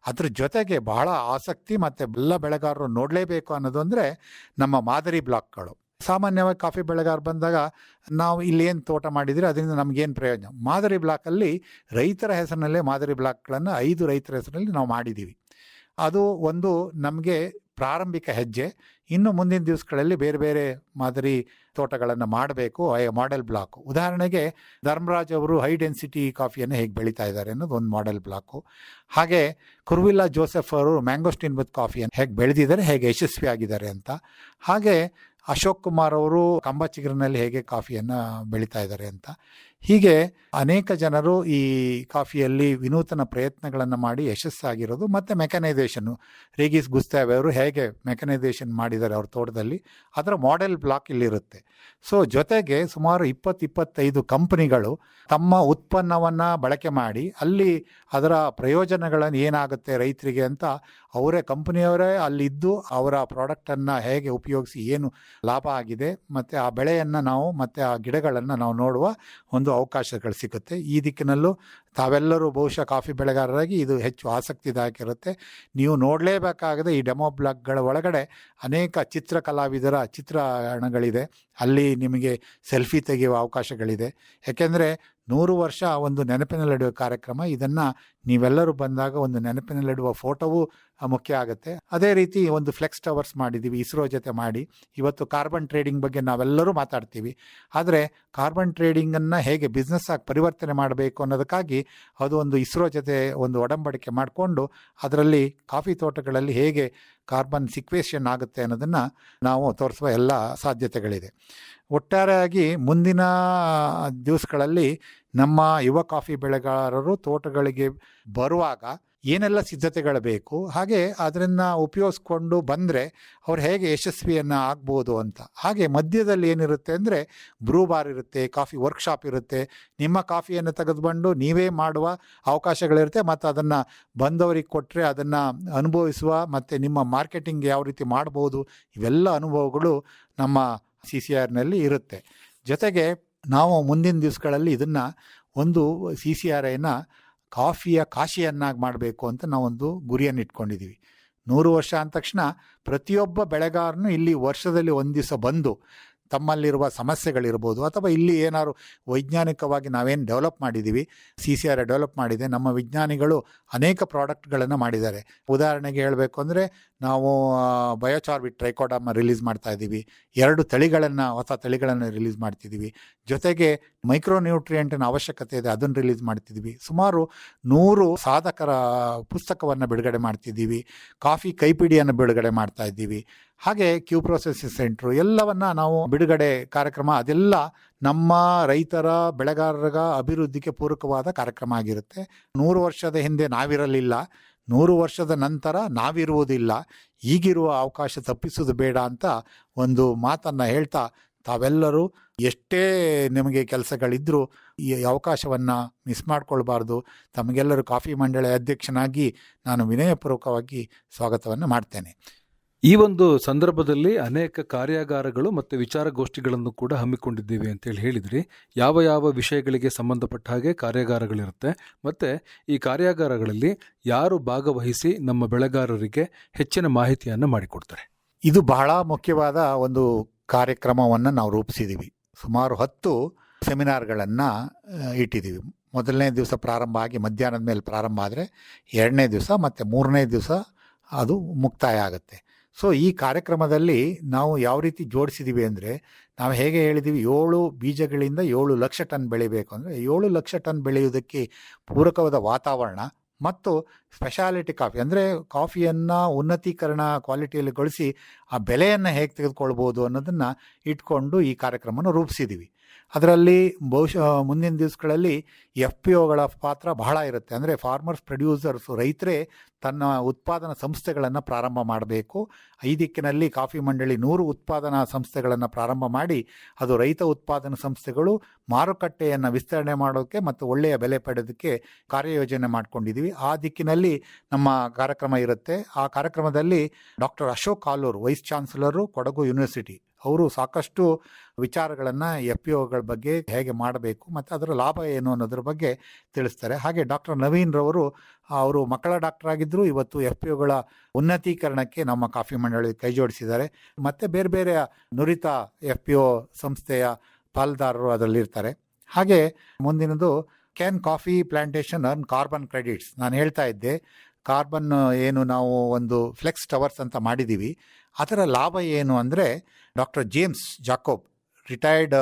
ಅದ್ರ ಜೊತೆಗೆ ಬಹಳ ಆಸಕ್ತಿ ಮತ್ತು ಎಲ್ಲ ಬೆಳೆಗಾರರು ನೋಡಲೇಬೇಕು ಅನ್ನೋದು ಅಂದರೆ ನಮ್ಮ ಮಾದರಿ ಬ್ಲಾಕ್ಗಳು. ಸಾಮಾನ್ಯವಾಗಿ ಕಾಫಿ ಬೆಳೆಗಾರ ಬಂದಾಗ ನಾವು ಇಲ್ಲೇನು ತೋಟ ಮಾಡಿದರೆ ಅದರಿಂದ ನಮಗೇನು ಪ್ರಯೋಜನ. ಮಾದರಿ ಬ್ಲಾಕಲ್ಲಿ ರೈತರ ಹೆಸರಿನಲ್ಲೇ ಮಾದರಿ ಬ್ಲಾಕ್ಗಳನ್ನು 5 ರೈತರ ಹೆಸರಿನಲ್ಲಿ ನಾವು ಮಾಡಿದ್ದೀವಿ. ಅದು ಒಂದು ನಮಗೆ ಪ್ರಾರಂಭಿಕ ಹೆಜ್ಜೆ. ಇನ್ನು ಮುಂದಿನ ದಿವಸಗಳಲ್ಲಿ ಬೇರೆ ಬೇರೆ ಮಾದರಿ ತೋಟಗಳನ್ನು ಮಾಡಬೇಕು, ಮಾಡೆಲ್ ಬ್ಲಾಕು. ಉದಾಹರಣೆಗೆ ಧರ್ಮರಾಜ್ ಅವರು ಹೈ ಡೆನ್ಸಿಟಿ ಕಾಫಿಯನ್ನು ಹೇಗೆ ಬೆಳೀತಾ ಇದ್ದಾರೆ ಅನ್ನೋದು ಒಂದು ಮಾಡೆಲ್ ಬ್ಲಾಕು. ಹಾಗೆ ಕುರ್ವಿಲ್ಲಾ ಜೋಸೆಫ್ ಅವರು ಮ್ಯಾಂಗೋಸ್ಟಿನ್ ವಿತ್ ಕಾಫಿಯನ್ನು ಹೇಗೆ ಬೆಳೆದಿದ್ದಾರೆ, ಹೇಗೆ ಯಶಸ್ವಿಯಾಗಿದ್ದಾರೆ ಅಂತ. ಹಾಗೆ ಅಶೋಕ್ ಕುಮಾರ್ ಅವರು ಕಂಬಚಿಗುರಿನಲ್ಲಿ ಹೇಗೆ ಕಾಫಿಯನ್ನು ಬೆಳೀತಾ ಇದ್ದಾರೆ ಅಂತ. ಹೀಗೆ ಅನೇಕ ಜನರು ಈ ಕಾಫಿಯಲ್ಲಿ ವಿನೂತನ ಪ್ರಯತ್ನಗಳನ್ನು ಮಾಡಿ ಯಶಸ್ಸಾಗಿರೋದು. ಮತ್ತು ಮೆಕನೈಸೇಷನ್ನು ರೇಗಿಸ್ ಗುಸ್ತಾವೆ ಅವರು ಹೇಗೆ ಮೆಕನೈಸೇಷನ್ ಮಾಡಿದ್ದಾರೆ ಅವ್ರ ತೋಟದಲ್ಲಿ, ಅದರ ಮಾಡೆಲ್ ಬ್ಲಾಕ್ ಇಲ್ಲಿರುತ್ತೆ. ಸೊ ಜೊತೆಗೆ ಸುಮಾರು 20-25 ಕಂಪನಿಗಳು ತಮ್ಮ ಉತ್ಪನ್ನವನ್ನು ಬಳಕೆ ಮಾಡಿ ಅಲ್ಲಿ ಅದರ ಪ್ರಯೋಜನಗಳನ್ನು ಏನಾಗುತ್ತೆ ರೈತರಿಗೆ ಅಂತ ಅವರೇ ಕಂಪನಿಯವರೇ ಅಲ್ಲಿದ್ದು ಅವರ ಪ್ರಾಡಕ್ಟನ್ನು ಹೇಗೆ ಉಪಯೋಗಿಸಿ ಏನು ಲಾಭ ಆಗಿದೆ ಮತ್ತು ಆ ಬೆಳೆಯನ್ನು ನಾವು ಮತ್ತು ಆ ಗಿಡಗಳನ್ನು ನಾವು ನೋಡುವ ಒಂದು ಅವಕಾಶಗಳು ಸಿಗುತ್ತೆ. ಈ ದಿಕ್ಕಿನಲ್ಲೂ ತಾವೆಲ್ಲರೂ ಬಹುಶಃ ಕಾಫಿ ಬೆಳೆಗಾರರಾಗಿ ಇದು ಹೆಚ್ಚು ಆಸಕ್ತಿದಾಯಕ ಇರುತ್ತೆ. ನೀವು ನೋಡಲೇಬೇಕಾಗದೆ ಈ ಡೆಮೋ ಬ್ಲಾಗ್ಗಳ ಒಳಗಡೆ ಅನೇಕ ಚಿತ್ರಕಲಾವಿದರ ಚಿತ್ರಣಗಳಿದೆ. ಅಲ್ಲಿ ನಿಮಗೆ ಸೆಲ್ಫಿ ತೆಗೆಯುವ ಅವಕಾಶಗಳಿದೆ. ಯಾಕೆಂದರೆ 100 ವರ್ಷ ಒಂದು ನೆನಪಿನಲ್ಲಿಡುವ ಕಾರ್ಯಕ್ರಮ. ಇದನ್ನು ನೀವೆಲ್ಲರೂ ಬಂದಾಗ ಒಂದು ನೆನಪಿನಲ್ಲಿಡುವ ಫೋಟೋವೂ ಮುಖ್ಯ ಆಗುತ್ತೆ. ಅದೇ ರೀತಿ ಒಂದು ಫ್ಲೆಕ್ಸ್ ಟವರ್ಸ್ ಮಾಡಿದ್ದೀವಿ ಇಸ್ರೋ ಜೊತೆ ಮಾಡಿ. ಇವತ್ತು ಕಾರ್ಬನ್ ಟ್ರೇಡಿಂಗ್ ಬಗ್ಗೆ ನಾವೆಲ್ಲರೂ ಮಾತಾಡ್ತೀವಿ. ಆದರೆ ಕಾರ್ಬನ್ ಟ್ರೇಡಿಂಗನ್ನು ಹೇಗೆ ಬಿಸ್ನೆಸ್ ಆಗಿ ಪರಿವರ್ತನೆ ಮಾಡಬೇಕು ಅನ್ನೋದಕ್ಕಾಗಿ ಅದು ಒಂದು ಇಸ್ರೋ ಜೊತೆ ಒಂದು ಒಡಂಬಡಿಕೆ ಮಾಡಿಕೊಂಡು ಅದರಲ್ಲಿ ಕಾಫಿ ತೋಟಗಳಲ್ಲಿ ಹೇಗೆ ಕಾರ್ಬನ್ ಸಿಕ್ವೇಷನ್ ಆಗುತ್ತೆ ಅನ್ನೋದನ್ನು ನಾವು ತೋರಿಸುವ ಎಲ್ಲ ಸಾಧ್ಯತೆಗಳಿದೆ. ಒಟ್ಟಾರೆಯಾಗಿ ಮುಂದಿನ ದಿವಸಗಳಲ್ಲಿ ನಮ್ಮ ಯುವ ಕಾಫಿ ಬೆಳೆಗಾರರು ತೋಟಗಳಿಗೆ ಬರುವಾಗ ಏನೆಲ್ಲ ಸಿದ್ಧತೆಗಳು ಬೇಕು, ಹಾಗೆ ಅದನ್ನು ಉಪಯೋಗಿಸ್ಕೊಂಡು ಬಂದರೆ ಅವ್ರು ಹೇಗೆ ಯಶಸ್ವಿಯನ್ನು ಆಗ್ಬೋದು ಅಂತ. ಹಾಗೆ ಮಧ್ಯದಲ್ಲಿ ಏನಿರುತ್ತೆ ಅಂದರೆ ಬ್ರೂ ಬಾರ್ ಇರುತ್ತೆ, ಕಾಫಿ ವರ್ಕ್ಶಾಪ್ ಇರುತ್ತೆ. ನಿಮ್ಮ ಕಾಫಿಯನ್ನು ತೆಗೆದುಕೊಂಡು ನೀವೇ ಮಾಡುವ ಅವಕಾಶಗಳಿರುತ್ತೆ. ಮತ್ತು ಅದನ್ನು ಬಂದವರಿಗೆ ಕೊಟ್ಟರೆ ಅದನ್ನು ಅನುಭವಿಸುವ ಮತ್ತು ನಿಮ್ಮ ಮಾರ್ಕೆಟಿಂಗ್ ಯಾವ ರೀತಿ ಮಾಡ್ಬೋದು, ಇವೆಲ್ಲ ಅನುಭವಗಳು ನಮ್ಮ CCRನಲ್ಲಿ ಇರುತ್ತೆ. ಜೊತೆಗೆ ನಾವು ಮುಂದಿನ ದಿವಸಗಳಲ್ಲಿ ಇದನ್ನು ಒಂದು CCRIನ ಕಾಫಿಯ ಕಾಶಿಯನ್ನಾಗಿ ಮಾಡಬೇಕು ಅಂತ ನಾವೊಂದು ಗುರಿಯನ್ನು ಇಟ್ಕೊಂಡಿದ್ದೀವಿ. 100 ವರ್ಷ ಅಂದ ತಕ್ಷಣ ಪ್ರತಿಯೊಬ್ಬ ಬೆಳೆಗಾರನು ಇಲ್ಲಿ ವರ್ಷದಲ್ಲಿ ಒಂದು ದಿವಸ ಬಂದು ತಮ್ಮಲ್ಲಿರುವ ಸಮಸ್ಯೆಗಳಿರ್ಬೋದು ಅಥವಾ ಇಲ್ಲಿ ಏನಾದ್ರು ವೈಜ್ಞಾನಿಕವಾಗಿ ನಾವೇನು ಡೆವಲಪ್ ಮಾಡಿದ್ದೀವಿ, CCRI ಡೆವಲಪ್ ಮಾಡಿದೆ, ನಮ್ಮ ವಿಜ್ಞಾನಿಗಳು ಅನೇಕ ಪ್ರಾಡಕ್ಟ್ಗಳನ್ನು ಮಾಡಿದ್ದಾರೆ. ಉದಾಹರಣೆಗೆ ಹೇಳಬೇಕು ಅಂದರೆ ನಾವು ಬಯೋಚಾರ್ಬಿಟ್ ಟ್ರೈಕೋಡರ್ಮ ರಿಲೀಸ್ ಮಾಡ್ತಾ ಇದ್ದೀವಿ, 2 ತಳಿಗಳನ್ನು ಹೊಸ ತಳಿಗಳನ್ನು ರಿಲೀಸ್ ಮಾಡ್ತಿದ್ದೀವಿ, ಜೊತೆಗೆ ಮೈಕ್ರೋನ್ಯೂಟ್ರಿಯೆಂಟಿನ ಅವಶ್ಯಕತೆ ಇದೆ ಅದನ್ನು ರಿಲೀಸ್ ಮಾಡ್ತಿದ್ದೀವಿ. ಸುಮಾರು 100 ಸಾಧಕರ ಪುಸ್ತಕವನ್ನು ಬಿಡುಗಡೆ ಮಾಡ್ತಿದ್ದೀವಿ, ಕಾಫಿ ಕೈಪಿಡಿಯನ್ನು ಬಿಡುಗಡೆ ಮಾಡ್ತಾ ಇದ್ದೀವಿ. ಹಾಗೆ ಕ್ಯೂ ಪ್ರೊಸೆಸಿಂಗ್ ಸೆಂಟ್ರು ಎಲ್ಲವನ್ನು ನಾವು ಬಿಡುಗಡೆ ಕಾರ್ಯಕ್ರಮ, ಅದೆಲ್ಲ ನಮ್ಮ ರೈತರ ಬೆಳೆಗಾರರ ಅಭಿವೃದ್ಧಿಗೆ ಪೂರಕವಾದ ಕಾರ್ಯಕ್ರಮ ಆಗಿರುತ್ತೆ. 100 ವರ್ಷದ ಹಿಂದೆ ನಾವಿರಲಿಲ್ಲ, 100 ವರ್ಷದ ನಂತರ ನಾವಿರುವುದಿಲ್ಲ, ಈಗಿರುವ ಅವಕಾಶ ತಪ್ಪಿಸೋದು ಬೇಡ ಅಂತ ಒಂದು ಮಾತನ್ನು ಹೇಳ್ತಾ, ತಾವೆಲ್ಲರೂ ಎಷ್ಟೇ ನಿಮಗೆ ಕೆಲಸಗಳಿದ್ದರೂ ಈ ಅವಕಾಶವನ್ನು ಮಿಸ್ ಮಾಡಿಕೊಳ್ಬಾರ್ದು. ತಮಗೆಲ್ಲರೂ ಕಾಫಿ ಮಂಡಳಿ ಅಧ್ಯಕ್ಷನಾಗಿ ನಾನು ವಿನಯಪೂರ್ವಕವಾಗಿ ಸ್ವಾಗತವನ್ನು ಮಾಡ್ತೇನೆ. ಈ ಒಂದು ಸಂದರ್ಭದಲ್ಲಿ ಅನೇಕ ಕಾರ್ಯಾಗಾರಗಳು ಮತ್ತು ವಿಚಾರಗೋಷ್ಠಿಗಳನ್ನು ಕೂಡ ಹಮ್ಮಿಕೊಂಡಿದ್ದೀವಿ ಅಂತೇಳಿ ಹೇಳಿದ್ರಿ. ಯಾವ ಯಾವ ವಿಷಯಗಳಿಗೆ ಸಂಬಂಧಪಟ್ಟ ಹಾಗೆ ಕಾರ್ಯಾಗಾರಗಳಿರುತ್ತೆ ಮತ್ತು ಈ ಕಾರ್ಯಾಗಾರಗಳಲ್ಲಿ ಯಾರು ಭಾಗವಹಿಸಿ ನಮ್ಮ ಬೆಳೆಗಾರರಿಗೆ ಹೆಚ್ಚಿನ ಮಾಹಿತಿಯನ್ನು ಮಾಡಿಕೊಡ್ತಾರೆ? ಇದು ಬಹಳ ಮುಖ್ಯವಾದ ಒಂದು ಕಾರ್ಯಕ್ರಮವನ್ನು ನಾವು ರೂಪಿಸಿದ್ದೀವಿ. ಸುಮಾರು 10 ಸೆಮಿನಾರ್ಗಳನ್ನು ಇಟ್ಟಿದ್ದೀವಿ. ಮೊದಲನೇ ದಿವಸ ಪ್ರಾರಂಭ ಆಗಿ ಮಧ್ಯಾಹ್ನದ ಮೇಲೆ ಪ್ರಾರಂಭ ಆದರೆ 2ನೇ ದಿವಸ ಮತ್ತು 3ನೇ ದಿವಸ ಅದು ಮುಕ್ತಾಯ ಆಗುತ್ತೆ. ಸೊ ಈ ಕಾರ್ಯಕ್ರಮದಲ್ಲಿ ನಾವು ಯಾವ ರೀತಿ ಜೋಡಿಸಿದ್ದೀವಿ ಅಂದರೆ, ನಾವು ಹೇಗೆ ಹೇಳಿದ್ದೀವಿ 7 ಬೀಜಗಳಿಂದ 7 ಲಕ್ಷ ಟನ್ ಬೆಳಿಬೇಕು ಅಂದರೆ 7 ಲಕ್ಷ ಟನ್ ಬೆಳೆಯುವುದಕ್ಕೆ ಪೂರಕವಾದ ವಾತಾವರಣ ಮತ್ತು ಸ್ಪೆಷಾಲಿಟಿ ಕಾಫಿ ಅಂದರೆ ಕಾಫಿಯನ್ನು ಉನ್ನತೀಕರಣ ಕ್ವಾಲಿಟಿಯಲ್ಲಿ ಗೊಳಿಸಿ ಆ ಬೆಲೆಯನ್ನು ಹೇಗೆ ತೆಗೆದುಕೊಳ್ಬೋದು ಅನ್ನೋದನ್ನು ಇಟ್ಕೊಂಡು ಈ ಕಾರ್ಯಕ್ರಮವನ್ನು ರೂಪಿಸಿದ್ದೀವಿ. ಅದರಲ್ಲಿ ಬಹುಶಃ ಮುಂದಿನ ದಿವಸಗಳಲ್ಲಿ FPOಗಳ ಪಾತ್ರ ಬಹಳ ಇರುತ್ತೆ. ಅಂದರೆ ಫಾರ್ಮರ್ಸ್ ಪ್ರೊಡ್ಯೂಸರ್ಸು, ರೈತರೇ ತನ್ನ ಉತ್ಪಾದನಾ ಸಂಸ್ಥೆಗಳನ್ನು ಪ್ರಾರಂಭ ಮಾಡಬೇಕು. ಈ ದಿಕ್ಕಿನಲ್ಲಿ ಕಾಫಿ ಮಂಡಳಿ 100 ಉತ್ಪಾದನಾ ಸಂಸ್ಥೆಗಳನ್ನು ಪ್ರಾರಂಭ ಮಾಡಿ ಅದು ರೈತ ಉತ್ಪಾದನಾ ಸಂಸ್ಥೆಗಳು ಮಾರುಕಟ್ಟೆಯನ್ನು ವಿಸ್ತರಣೆ ಮಾಡೋಕ್ಕೆ ಮತ್ತು ಒಳ್ಳೆಯ ಬೆಲೆ ಪಡೆಯೋದಕ್ಕೆ ಕಾರ್ಯಯೋಜನೆ ಮಾಡ್ಕೊಂಡಿದ್ದೀವಿ. ಆ ದಿಕ್ಕಿನಲ್ಲಿ ನಮ್ಮ ಕಾರ್ಯಕ್ರಮ ಇರುತ್ತೆ. ಆ ಕಾರ್ಯಕ್ರಮದಲ್ಲಿ doctor Ashok ಕಾಲೂರ್, wise chancellor, Kodagu university, ಅವರು ಸಾಕಷ್ಟು ವಿಚಾರಗಳನ್ನು FPOಗಳ ಬಗ್ಗೆ ಹೇಗೆ ಮಾಡಬೇಕು ಮತ್ತು ಅದರ ಲಾಭ ಏನು ಅನ್ನೋದ್ರ ಬಗ್ಗೆ ತಿಳಿಸ್ತಾರೆ. ಹಾಗೆ ಡಾಕ್ಟರ್ ನವೀನ್ ರವರು, ಅವರು ಮಕ್ಕಳ ಡಾಕ್ಟರ್ ಆಗಿದ್ದರು, ಇವತ್ತು FPOಗಳ ಉನ್ನತೀಕರಣಕ್ಕೆ ನಮ್ಮ ಕಾಫಿ ಮಂಡಳಿ ಕೈ ಜೋಡಿಸಿದ್ದಾರೆ. ಮತ್ತು ಬೇರೆ ಬೇರೆ ನುರಿತ FPO ಸಂಸ್ಥೆಯ ಪಾಲ್ದಾರರು ಅದರಲ್ಲಿರ್ತಾರೆ. ಹಾಗೆ ಮುಂದಿನದು can coffee plantation earn carbon credits. ನಾನು ಹೇಳ್ತಾ ಇದ್ದೆ, ಕಾರ್ಬನ್ ಏನು ನಾವು ಒಂದು ಫ್ಲೆಕ್ಸ್ ಟವರ್ಸ್ ಅಂತ ಮಾಡಿದ್ದೀವಿ, ಅದರ ಲಾಭ ಏನು ಅಂದರೆ doctor James Jacob, retired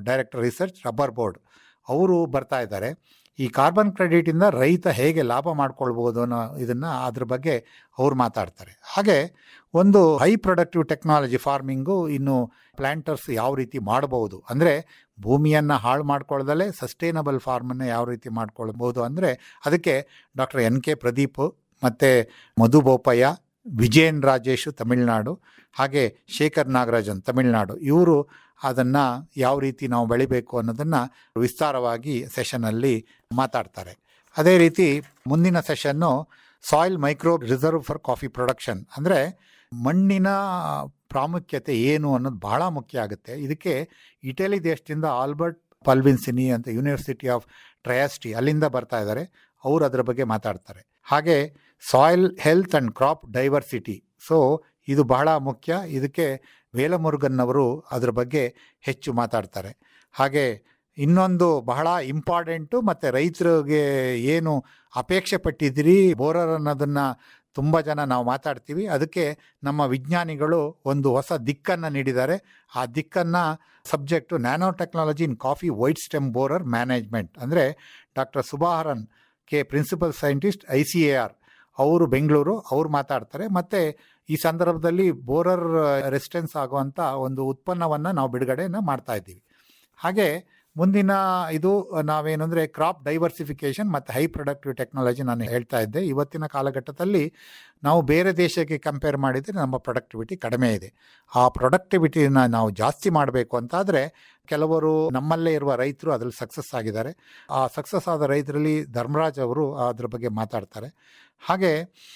director research, rubber board, ಅವರು ಬರ್ತಾ ಇದ್ದಾರೆ. ಈ ಕಾರ್ಬನ್ ಕ್ರೆಡಿಟಿಂದ ರೈತ ಹೇಗೆ ಲಾಭ ಮಾಡ್ಕೊಳ್ಬೋದು ಅನ್ನೋ ಇದನ್ನು ಅದ್ರ ಬಗ್ಗೆ ಅವ್ರು ಮಾತಾಡ್ತಾರೆ. ಹಾಗೆ ಒಂದು ಹೈ ಪ್ರೊಡಕ್ಟಿವ್ ಟೆಕ್ನಾಲಜಿ ಫಾರ್ಮಿಂಗು, ಇನ್ನು ಪ್ಲ್ಯಾಂಟರ್ಸ್ ಯಾವ ರೀತಿ ಮಾಡ್ಬೋದು ಅಂದರೆ ಭೂಮಿಯನ್ನು ಹಾಳು ಮಾಡ್ಕೊಳ್ಳದಲ್ಲೇ ಸಸ್ಟೈನಬಲ್ ಫಾರ್ಮನ್ನು ಯಾವ ರೀತಿ ಮಾಡ್ಕೊಳ್ಬೋದು ಅಂದರೆ ಅದಕ್ಕೆ ಡಾಕ್ಟರ್ NK ಪ್ರದೀಪ್ ಮತ್ತು ಮಧು ಬೋಪಯ್ಯ, ವಿಜಯನ್ ರಾಜೇಶು ತಮಿಳುನಾಡು, ಹಾಗೆ ಶೇಖರ್ ನಾಗರಾಜನ್ ತಮಿಳುನಾಡು, ಇವರು ಅದನ್ನು ಯಾವ ರೀತಿ ನಾವು ಬೆಳಿಬೇಕು ಅನ್ನೋದನ್ನು ವಿಸ್ತಾರವಾಗಿ ಸೆಷನ್ನಲ್ಲಿ ಮಾತಾಡ್ತಾರೆ. ಅದೇ ರೀತಿ ಮುಂದಿನ session soil microbe reserve for coffee production ಅಂದರೆ ಮಣ್ಣಿನ ಪ್ರಾಮುಖ್ಯತೆ ಏನು ಅನ್ನೋದು ಬಹಳ ಮುಖ್ಯ ಆಗುತ್ತೆ. ಇದಕ್ಕೆ ಇಟಲಿ ದೇಶದಿಂದ ಆಲ್ಬರ್ಟ್ ಪಲ್ವಿನ್ಸಿನಿ ಅಂತ ಯೂನಿವರ್ಸಿಟಿ ಆಫ್ ಟ್ರಯಾಸ್ಟಿ ಅಲ್ಲಿಂದ ಬರ್ತಾ ಇದ್ದಾರೆ, ಅವರು ಅದರ ಬಗ್ಗೆ ಮಾತಾಡ್ತಾರೆ. ಹಾಗೆ soil health and crop diversity, so ಇದು ಬಹಳ ಮುಖ್ಯ, ಇದಕ್ಕೆ ವೇಲಮುರುಗನ್ ಅವರು ಅದರ ಬಗ್ಗೆ ಹೆಚ್ಚು ಮಾತಾಡ್ತಾರೆ. ಹಾಗೆ ಇನ್ನೊಂದು ಬಹಳ ಇಂಪಾರ್ಟೆಂಟು ಮತ್ತು ರೈತರಿಗೆ ಏನು ಅಪೇಕ್ಷೆ ಪಟ್ಟಿದ್ದೀರಿ ಬೋರರ್ ಅನ್ನೋದನ್ನು ತುಂಬ ಜನ ನಾವು ಮಾತಾಡ್ತೀವಿ, ಅದಕ್ಕೆ ನಮ್ಮ ವಿಜ್ಞಾನಿಗಳು ಒಂದು ಹೊಸ ದಿಕ್ಕನ್ನು ನೀಡಿದ್ದಾರೆ. ಆ ದಿಕ್ಕನ್ನು subject nano technology in coffee white stem borer management ಅಂದರೆ doctor Subaharan K, principal scientist ICAR, ಅವರು ಬೆಂಗಳೂರು, ಅವರು ಮಾತಾಡ್ತಾರೆ. ಮತ್ತು ಈ ಸಂದರ್ಭದಲ್ಲಿ ಬೋರರ್ ರೆಸಿಸ್ಟೆನ್ಸ್ ಆಗುವಂಥ ಒಂದು ಉತ್ಪನ್ನವನ್ನು ನಾವು ಬಿಡುಗಡೆಯನ್ನು ಮಾಡ್ತಾ ಇದ್ದೀವಿ. ಹಾಗೆ ಮುಂದಿನ ಇದು ನಾವೇನೆಂದರೆ ಕ್ರಾಪ್ ಡೈವರ್ಸಿಫಿಕೇಷನ್ ಮತ್ತು ಹೈ ಪ್ರೊಡಕ್ಟಿವ್ ಟೆಕ್ನಾಲಜಿ ನಾನು ಹೇಳ್ತಾ ಇದ್ದೆ. ಇವತ್ತಿನ ಕಾಲಘಟ್ಟದಲ್ಲಿ ನಾವು ಬೇರೆ ದೇಶಕ್ಕೆ ಕಂಪೇರ್ ಮಾಡಿದರೆ ನಮ್ಮ ಪ್ರೊಡಕ್ಟಿವಿಟಿ ಕಡಿಮೆ ಇದೆ. ಆ ಪ್ರೊಡಕ್ಟಿವಿಟಿನ ನಾವು ಜಾಸ್ತಿ ಮಾಡಬೇಕು ಅಂತಾದರೆ ಕೆಲವರು ನಮ್ಮಲ್ಲೇ ಇರುವ ರೈತರು ಅದರಲ್ಲಿ ಸಕ್ಸಸ್ ಆಗಿದ್ದಾರೆ. ಆ ಸಕ್ಸಸ್ ಆದ ರೈತರಲ್ಲಿ ಧರ್ಮರಾಜ್ ಅವರು ಅದ್ರ ಬಗ್ಗೆ ಮಾತಾಡ್ತಾರೆ. ಹಾಗೆ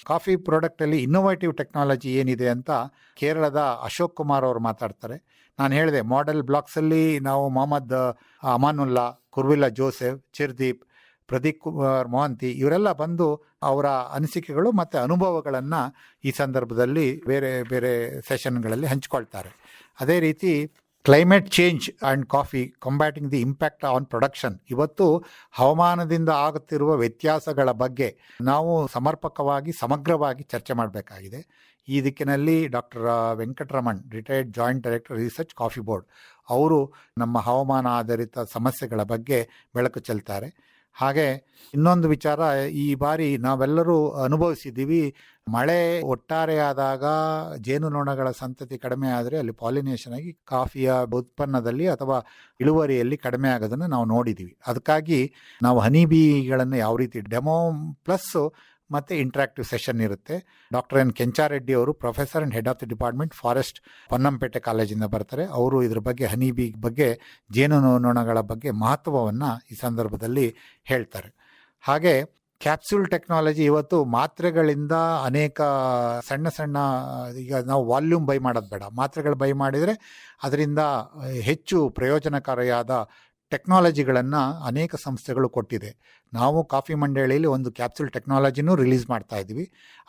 ಕಾಫಿ ಪ್ರಾಡಕ್ಟಲ್ಲಿ ಇನ್ನೋವೇಟಿವ್ ಟೆಕ್ನಾಲಜಿ ಏನಿದೆ ಅಂತ ಕೇರಳದ ಅಶೋಕ್ ಕುಮಾರ್ ಅವರು ಮಾತಾಡ್ತಾರೆ. ನಾನು ಹೇಳಿದೆ, ಮಾಡೆಲ್ ಬ್ಲಾಕ್ಸಲ್ಲಿ ನಾವು ಮೊಹಮ್ಮದ್ ಅಮಾನುಲ್ಲಾ, ಕುರ್ವಿಲ್ಲಾ ಜೋಸೆಫ್, ಚಿರ್ದೀಪ್, ಪ್ರದೀಪ್ ಕುಮಾರ್ ಮೊಹಂತಿ ಇವರೆಲ್ಲ ಬಂದು ಅವರ ಅನಿಸಿಕೆಗಳು ಮತ್ತು ಅನುಭವಗಳನ್ನು ಈ ಸಂದರ್ಭದಲ್ಲಿ ಬೇರೆ ಬೇರೆ ಸೆಷನ್ಗಳಲ್ಲಿ ಹಂಚಿಕೊಳ್ತಾರೆ. ಅದೇ ರೀತಿ climate change and coffee combating the impact on production, ಇವತ್ತು ಹವಾಮಾನದಿಂದ ಆಗುತ್ತಿರುವ ವ್ಯತ್ಯಾಸಗಳ ಬಗ್ಗೆ ನಾವು ಸಮರ್ಪಕವಾಗಿ ಸಮಗ್ರವಾಗಿ ಚರ್ಚೆ ಮಾಡಬೇಕಾಗಿದೆ. ಈ ದಿಕ್ಕಿನಲ್ಲಿ doctor Venkataraman, retired joint director research coffee board, ಅವರು ನಮ್ಮ ಹವಾಮಾನ ಆಧಾರಿತ ಸಮಸ್ಯೆಗಳ ಬಗ್ಗೆ ಬೆಳಕು ಚೆಲ್ತಾರೆ. ಹಾಗೆ ಇನ್ನೊಂದು ವಿಚಾರ, ಈ ಬಾರಿ ನಾವೆಲ್ಲರೂ ಅನುಭವಿಸಿದ್ದೀವಿ, ಮಳೆ ಒಟ್ಟಾರೆಯಾದಾಗ ಜೇನುನೊಣಗಳ ಸಂತತಿ ಕಡಿಮೆ ಆದರೆ ಅಲ್ಲಿ ಪಾಲಿನೇಷನ್ ಆಗಿ ಕಾಫಿಯ ಉತ್ಪನ್ನದಲ್ಲಿ ಅಥವಾ ಇಳುವರಿಯಲ್ಲಿ ಕಡಿಮೆ ಆಗೋದನ್ನು ನಾವು ನೋಡಿದ್ದೀವಿ. ಅದಕ್ಕಾಗಿ ನಾವು ಹನಿ ಬೀಗಳನ್ನು ಯಾವ ರೀತಿ ಡೆಮೋ ಪ್ಲಸ್ ಮತ್ತು ಇಂಟ್ರಾಕ್ಟಿವ್ ಸೆಷನ್ ಇರುತ್ತೆ. ಡಾಕ್ಟರ್ ಎನ್ ಕೆಂಚಾರೆಡ್ಡಿ ಅವರು professor and head of the department forest, Ponnampet ಕಾಲೇಜಿಂದ ಬರ್ತಾರೆ. ಅವರು ಇದ್ರ ಬಗ್ಗೆ ಹನಿ ಬೀ ಬಗ್ಗೆ, ಜೇನುನೊಣಗಳ ಬಗ್ಗೆ ಮಹತ್ವವನ್ನು ಈ ಸಂದರ್ಭದಲ್ಲಿ ಹೇಳ್ತಾರೆ. ಹಾಗೆ ಕ್ಯಾಪ್ಸೂಲ್ ಟೆಕ್ನಾಲಜಿ, ಇವತ್ತು ಮಾತ್ರೆಗಳಿಂದ ಅನೇಕ ಸಣ್ಣ ಸಣ್ಣ, ಈಗ ನಾವು ವಾಲ್ಯೂಮ್ ಬೈ ಮಾಡೋದು ಬೇಡ, ಮಾತ್ರೆಗಳು ಬೈ ಮಾಡಿದರೆ ಅದರಿಂದ ಹೆಚ್ಚು ಪ್ರಯೋಜನಕಾರಿಯಾದ ಟೆಕ್ನಾಲಜಿಗಳನ್ನು ಅನೇಕ ಸಂಸ್ಥೆಗಳು ಕೊಟ್ಟಿದೆ. ನಾವು ಕಾಫಿ ಮಂಡಳಿಯಲ್ಲಿ ಒಂದು ಕ್ಯಾಪ್ಸೂಲ್ ಟೆಕ್ನಾಲಜಿನೂ ರಿಲೀಸ್ ಮಾಡ್ತಾ ಇದ್ವಿ.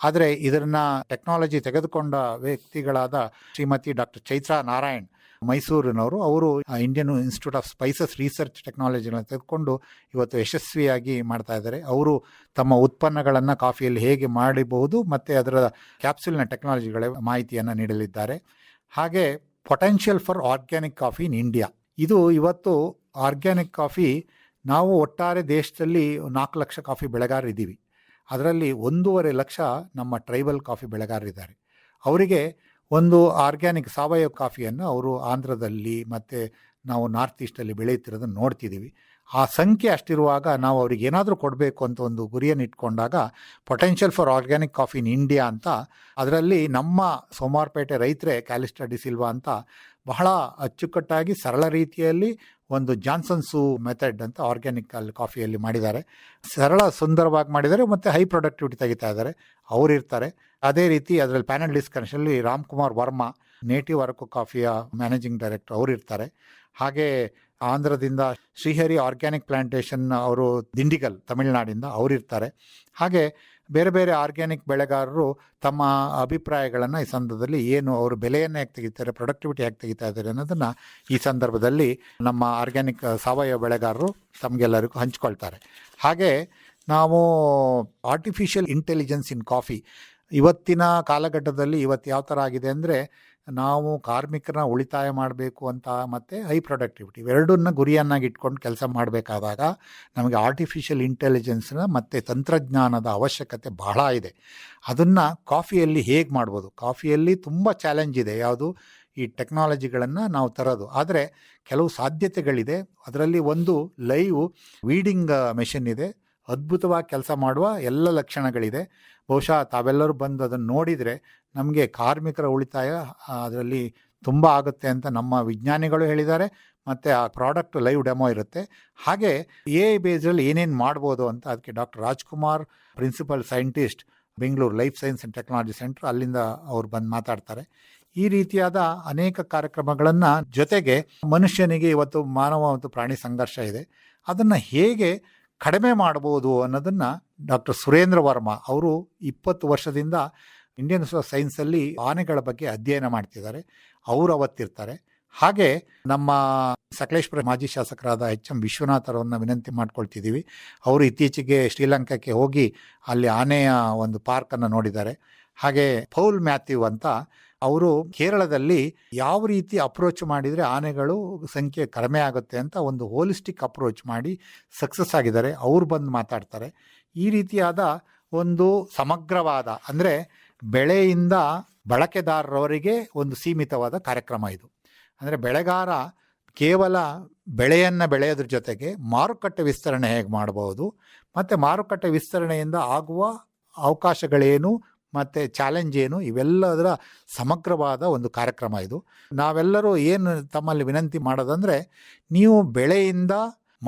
ಆದರೆ ಇದನ್ನು ಟೆಕ್ನಾಲಜಿ ತೆಗೆದುಕೊಂಡ ವ್ಯಕ್ತಿಗಳಾದ ಶ್ರೀಮತಿ ಡಾಕ್ಟರ್ ಚೈತ್ರಾ ನಾರಾಯಣ್ ಮೈಸೂರಿನವರು, ಅವರು Indian Institute of Spices Research ಟೆಕ್ನಾಲಜಿಗಳನ್ನು ತೆಗೆದುಕೊಂಡು ಇವತ್ತು ಯಶಸ್ವಿಯಾಗಿ ಮಾಡ್ತಾ ಇದ್ದಾರೆ. ಅವರು ತಮ್ಮ ಉತ್ಪನ್ನಗಳನ್ನು ಕಾಫಿಯಲ್ಲಿ ಹೇಗೆ ಮಾಡಬಹುದು ಮತ್ತು ಅದರ ಕ್ಯಾಪ್ಸೂಲ್ನ ಟೆಕ್ನಾಲಜಿಗಳ ಮಾಹಿತಿಯನ್ನು ನೀಡಲಿದ್ದಾರೆ. ಹಾಗೆ potential for organic coffee in India, ಇದು ಇವತ್ತು ಆರ್ಗ್ಯಾನಿಕ್ ಕಾಫಿ, ನಾವು ಒಟ್ಟಾರೆ ದೇಶದಲ್ಲಿ 4 ಲಕ್ಷ ಕಾಫಿ ಬೆಳೆಗಾರರಿದ್ದೀವಿ. ಅದರಲ್ಲಿ 1.5 ಲಕ್ಷ ನಮ್ಮ ಟ್ರೈಬಲ್ ಕಾಫಿ ಬೆಳೆಗಾರರಿದ್ದಾರೆ. ಅವರಿಗೆ ಒಂದು ಆರ್ಗ್ಯಾನಿಕ್ ಸಾವಯವ ಕಾಫಿಯನ್ನು ಅವರು ಆಂಧ್ರದಲ್ಲಿ ಮತ್ತು ನಾವು ನಾರ್ತ್ ಈಸ್ಟಲ್ಲಿ ಬೆಳೆಯುತ್ತಿರೋದನ್ನು ನೋಡ್ತಿದ್ದೀವಿ. ಆ ಸಂಖ್ಯೆ ಅಷ್ಟಿರುವಾಗ ನಾವು ಅವ್ರಿಗೆ ಏನಾದರೂ ಕೊಡಬೇಕು ಅಂತ ಒಂದು ಗುರಿಯನ್ನು ಇಟ್ಕೊಂಡಾಗ potential for organic coffee in India ಅಂತ, ಅದರಲ್ಲಿ ನಮ್ಮ ಸೋಮವಾರಪೇಟೆ ರೈತರೇ ಕ್ಯಾಲಿಸ್ಟಾ ಡಿ ಸಿಲ್ವಾ ಅಂತ ಬಹಳ ಅಚ್ಚುಕಟ್ಟಾಗಿ ಸರಳ ರೀತಿಯಲ್ಲಿ ಒಂದು ಜಾನ್ಸನ್ಸು ಮೆಥಡ್ ಅಂತ ಆರ್ಗ್ಯಾನಿಕ್ ಕಾಫಿಯಲ್ಲಿ ಮಾಡಿದ್ದಾರೆ. ಸರಳ ಸುಂದರವಾಗಿ ಮಾಡಿದ್ದಾರೆ ಮತ್ತು ಹೈ ಪ್ರೊಡಕ್ಟಿವಿಟಿ ತೆಗಿತಾ ಇದ್ದಾರೆ. ಅವರು ಇರ್ತಾರೆ. ಅದೇ ರೀತಿ ಅದರಲ್ಲಿ ಪ್ಯಾನಲ್ ಡಿಸ್ಕಷನಲ್ಲಿ ರಾಮ್ಕುಮಾರ್ ವರ್ಮಾ, ನೇಟಿವ್ ಅರಕು ಕಾಫಿಯ ಮ್ಯಾನೇಜಿಂಗ್ ಡೈರೆಕ್ಟರ್, ಅವರು ಇರ್ತಾರೆ. ಹಾಗೆ ಆಂಧ್ರದಿಂದ ಶ್ರೀಹರಿ ಆರ್ಗ್ಯಾನಿಕ್ ಪ್ಲಾಂಟೇಶನ್, ಅವರು ದಿಂಡಿಗಲ್ ತಮಿಳುನಾಡಿಂದ ಅವರಿರ್ತಾರೆ. ಹಾಗೆ ಬೇರೆ ಬೇರೆ ಆರ್ಗ್ಯಾನಿಕ್ ಬೆಳೆಗಾರರು ತಮ್ಮ ಅಭಿಪ್ರಾಯಗಳನ್ನು ಈ ಸಂದರ್ಭದಲ್ಲಿ, ಏನು ಅವರು ಬೆಲೆಯನ್ನು ಹೇಗೆ ತೆಗಿತಾರೆ, ಪ್ರೊಡಕ್ಟಿವಿಟಿ ಹೇಗೆ ತೆಗಿತಾ ಇದ್ದಾರೆ ಅನ್ನೋದನ್ನು ಈ ಸಂದರ್ಭದಲ್ಲಿ ನಮ್ಮ ಆರ್ಗ್ಯಾನಿಕ್ ಸಾವಯವ ಬೆಳೆಗಾರರು ತಮಗೆಲ್ಲರಿಗೂ ಹಂಚ್ಕೊಳ್ತಾರೆ. ಹಾಗೆ ನಾವು ಆರ್ಟಿಫಿಷಿಯಲ್ ಇಂಟೆಲಿಜೆನ್ಸ್ ಇನ್ ಕಾಫಿ, ಇವತ್ತಿನ ಕಾಲಘಟ್ಟದಲ್ಲಿ ಇವತ್ತು ಯಾವ ಥರ ಆಗಿದೆ ಅಂದರೆ, ನಾವು ಕಾರ್ಮಿಕರನ್ನ ಉಳಿತಾಯ ಮಾಡಬೇಕು ಅಂತ ಮತ್ತು ಹೈ ಪ್ರೊಡಕ್ಟಿವಿಟಿ ಇವೆರಡನ್ನ ಗುರಿಯನ್ನಾಗಿ ಇಟ್ಕೊಂಡು ಕೆಲಸ ಮಾಡಬೇಕಾದಾಗ ನಮಗೆ ಆರ್ಟಿಫಿಷಿಯಲ್ ಇಂಟೆಲಿಜೆನ್ಸ್ನ ಮತ್ತು ತಂತ್ರಜ್ಞಾನದ ಅವಶ್ಯಕತೆ ಬಹಳ ಇದೆ. ಅದನ್ನು ಕಾಫಿಯಲ್ಲಿ ಹೇಗೆ ಮಾಡ್ಬೋದು? ಕಾಫಿಯಲ್ಲಿ ತುಂಬ ಚಾಲೆಂಜ್ ಇದೆ, ಯಾವುದು ಈ ಟೆಕ್ನಾಲಜಿಗಳನ್ನು ನಾವು ತರೋದು. ಆದರೆ ಕೆಲವು ಸಾಧ್ಯತೆಗಳಿದೆ. ಅದರಲ್ಲಿ ಒಂದು ಲೈವ್ ವೀಡಿಂಗ್ ಮೆಷಿನ್ ಇದೆ, ಅದ್ಭುತವಾಗಿ ಕೆಲಸ ಮಾಡುವ ಎಲ್ಲ ಲಕ್ಷಣಗಳಿದೆ. ಬಹುಶಃ ತಾವೆಲ್ಲರೂ ಬಂದು ಅದನ್ನು ನೋಡಿದರೆ ನಮಗೆ ಕಾರ್ಮಿಕರ ಉಳಿತಾಯ ಅದರಲ್ಲಿ ತುಂಬ ಆಗುತ್ತೆ ಅಂತ ನಮ್ಮ ವಿಜ್ಞಾನಿಗಳು ಹೇಳಿದ್ದಾರೆ. ಮತ್ತು ಆ ಪ್ರಾಡಕ್ಟ್ ಲೈವ್ ಡೆಮೋ ಇರುತ್ತೆ. ಹಾಗೆ AI ಬೇಸ್ಡಲ್ಲಿ ಏನೇನು ಮಾಡ್ಬೋದು ಅಂತ ಅದಕ್ಕೆ doctor Rajkumar, principal scientist, Bengaluru life science and technology centre, ಅಲ್ಲಿಂದ ಅವ್ರು ಬಂದು ಮಾತಾಡ್ತಾರೆ. ಈ ರೀತಿಯಾದ ಅನೇಕ ಕಾರ್ಯಕ್ರಮಗಳನ್ನು, ಜೊತೆಗೆ ಮನುಷ್ಯನಿಗೆ ಇವತ್ತು ಮಾನವ ಮತ್ತು ಪ್ರಾಣಿ ಸಂಘರ್ಷ ಇದೆ, ಅದನ್ನು ಹೇಗೆ ಕಡಿಮೆ ಮಾಡ್ಬೋದು ಅನ್ನೋದನ್ನು ಡಾಕ್ಟರ್ ಸುರೇಂದ್ರ ವರ್ಮಾ ಅವರು 20 ವರ್ಷದಿಂದ ಇಂಡಿಯನ್ ಇನ್ಸ್ಟಿಟ್ಯೂಟ್ ಆಫ್ ಸೈನ್ಸಲ್ಲಿ ಆನೆಗಳ ಬಗ್ಗೆ ಅಧ್ಯಯನ ಮಾಡ್ತಿದ್ದಾರೆ. ಅವರು ಅವತ್ತಿರ್ತಾರೆ. ಹಾಗೆ ನಮ್ಮ ಸಕಲೇಶ್ಪುರ ಮಾಜಿ ಶಾಸಕರಾದ HM ವಿಶ್ವನಾಥ್ ಅವರನ್ನು ವಿನಂತಿ ಮಾಡ್ಕೊಳ್ತಿದ್ದೀವಿ. ಅವರು ಇತ್ತೀಚೆಗೆ ಶ್ರೀಲಂಕಾಕ್ಕೆ ಹೋಗಿ ಅಲ್ಲಿ ಆನೆಯ ಒಂದು ಪಾರ್ಕನ್ನು ನೋಡಿದ್ದಾರೆ. ಹಾಗೆ ಪೌಲ್ ಮ್ಯಾಥ್ಯೂ ಅಂತ, ಅವರು ಕೇರಳದಲ್ಲಿ ಯಾವ ರೀತಿ ಅಪ್ರೋಚ್ ಮಾಡಿದರೆ ಆನೆಗಳು ಸಂಖ್ಯೆ ಕಡಿಮೆ ಆಗುತ್ತೆ ಅಂತ ಒಂದು ಹೋಲಿಸ್ಟಿಕ್ ಅಪ್ರೋಚ್ ಮಾಡಿ ಸಕ್ಸಸ್ ಆಗಿದ್ದಾರೆ. ಅವರು ಬಂದು ಮಾತಾಡ್ತಾರೆ. ಈ ರೀತಿಯಾದ ಒಂದು ಸಮಗ್ರವಾದ, ಅಂದರೆ ಬೆಳೆಯಿಂದ ಬಳಕೆದಾರರವರಿಗೆ ಒಂದು ಸೀಮಿತವಾದ ಕಾರ್ಯಕ್ರಮ ಇದು. ಅಂದರೆ ಬೆಳೆಗಾರ ಕೇವಲ ಬೆಳೆಯನ್ನು ಬೆಳೆಯೋದ್ರ ಜೊತೆಗೆ ಮಾರುಕಟ್ಟೆ ವಿಸ್ತರಣೆ ಹೇಗೆ ಮಾಡ್ಬೋದು, ಮತ್ತು ಮಾರುಕಟ್ಟೆ ವಿಸ್ತರಣೆಯಿಂದ ಆಗುವ ಅವಕಾಶಗಳೇನು, ಮತ್ತು ಚಾಲೆಂಜ್ ಏನು, ಇವೆಲ್ಲದರ ಸಮಗ್ರವಾದ ಒಂದು ಕಾರ್ಯಕ್ರಮ ಇದು. ನಾವೆಲ್ಲರೂ ಏನು ತಮ್ಮಲ್ಲಿ ವಿನಂತಿ ಮಾಡೋದಂದರೆ, ನೀವು ಬೆಳೆಯಿಂದ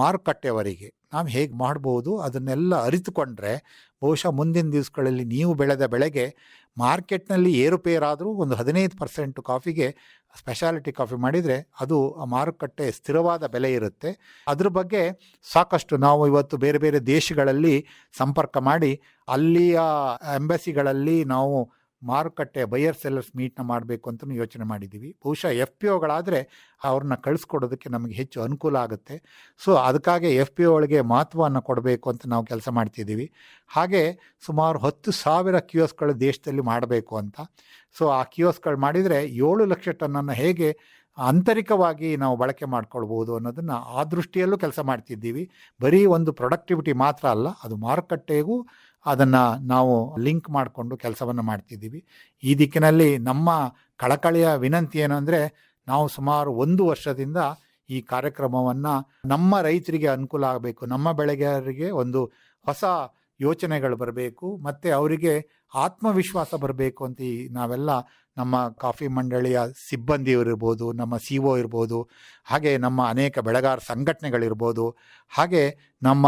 ಮಾರುಕಟ್ಟೆವರೆಗೆ ನಾವು ಹೇಗೆ ಮಾಡ್ಬೋದು ಅದನ್ನೆಲ್ಲ ಅರಿತುಕೊಂಡ್ರೆ ಬಹುಶಃ ಮುಂದಿನ ದಿವಸಗಳಲ್ಲಿ ನೀವು ಬೆಳೆದ ಬೆಳೆಗೆ ಮಾರ್ಕೆಟ್ನಲ್ಲಿ ಏರುಪೇರಾದರೂ ಒಂದು 15% ಕಾಫಿಗೆ ಸ್ಪೆಷಾಲಿಟಿ ಕಾಫಿ ಮಾಡಿದರೆ ಅದು ಆ ಮಾರುಕಟ್ಟೆ ಸ್ಥಿರವಾದ ಬೆಲೆ ಇರುತ್ತೆ. ಅದ್ರ ಬಗ್ಗೆ ಸಾಕಷ್ಟು ನಾವು ಇವತ್ತು ಬೇರೆ ಬೇರೆ ದೇಶಗಳಲ್ಲಿ ಸಂಪರ್ಕ ಮಾಡಿ ಅಲ್ಲಿಯ ಎಂಬಸಿಗಳಲ್ಲಿ ನಾವು ಮಾರುಕಟ್ಟೆ ಬೈಯರ್ ಸೆಲ್ಲರ್ಸ್ ಮೀಟ್ನ ಮಾಡಬೇಕು ಅಂತ ಯೋಚನೆ ಮಾಡಿದ್ದೀವಿ. ಬಹುಶಃ FPOಗಳಾದರೆ ಅವ್ರನ್ನ ಕಳಿಸ್ಕೊಡೋದಕ್ಕೆ ನಮಗೆ ಹೆಚ್ಚು ಅನುಕೂಲ ಆಗುತ್ತೆ. ಸೊ ಅದಕ್ಕಾಗಿ FPO ಒಳಗೆ ಮಹತ್ವವನ್ನು ಕೊಡಬೇಕು ಅಂತ ನಾವು ಕೆಲಸ ಮಾಡ್ತಿದ್ದೀವಿ. ಹಾಗೆ ಸುಮಾರು 10,000 ಕಿಯೋಸ್ಗಳು ದೇಶದಲ್ಲಿ ಮಾಡಬೇಕು ಅಂತ. ಸೊ ಆ ಕಿಯೋಸ್ಗಳು ಮಾಡಿದರೆ 7 ಲಕ್ಷ ಟನ್ನನ್ನು ಹೇಗೆ ಆಂತರಿಕವಾಗಿ ನಾವು ಬಳಕೆ ಮಾಡ್ಕೊಳ್ಬೋದು ಅನ್ನೋದನ್ನು ಆ ದೃಷ್ಟಿಯಲ್ಲೂ ಕೆಲಸ ಮಾಡ್ತಿದ್ದೀವಿ. ಬರೀ ಒಂದು ಪ್ರೊಡಕ್ಟಿವಿಟಿ ಮಾತ್ರ ಅಲ್ಲ, ಅದು ಮಾರುಕಟ್ಟೆಗೂ ಅದನ್ನು ನಾವು ಲಿಂಕ್ ಮಾಡಿಕೊಂಡು ಕೆಲಸವನ್ನು ಮಾಡ್ತಿದ್ದೀವಿ. ಈ ದಿಕ್ಕಿನಲ್ಲಿ ನಮ್ಮ ಕಳಕಳಿಯ ವಿನಂತಿ ಏನು ಅಂದರೆ, ನಾವು ಸುಮಾರು 1 ವರ್ಷದಿಂದ ಈ ಕಾರ್ಯಕ್ರಮವನ್ನು ನಮ್ಮ ರೈತರಿಗೆ ಅನುಕೂಲ ಆಗಬೇಕು, ನಮ್ಮ ಬೆಳೆಗಾರರಿಗೆ ಒಂದು ಹೊಸ ಯೋಚನೆಗಳು ಬರಬೇಕು ಮತ್ತು ಅವರಿಗೆ ಆತ್ಮವಿಶ್ವಾಸ ಬರಬೇಕು ಅಂತ ನಾವೆಲ್ಲ ನಮ್ಮ ಕಾಫಿ ಮಂಡಳಿಯ ಸಿಬ್ಬಂದಿಯವರಿರ್ಬೋದು, ನಮ್ಮ CO ಇರ್ಬೋದು, ಹಾಗೆ ನಮ್ಮ ಅನೇಕ ಬೆಳೆಗಾರ ಸಂಘಟನೆಗಳಿರ್ಬೋದು, ಹಾಗೆ ನಮ್ಮ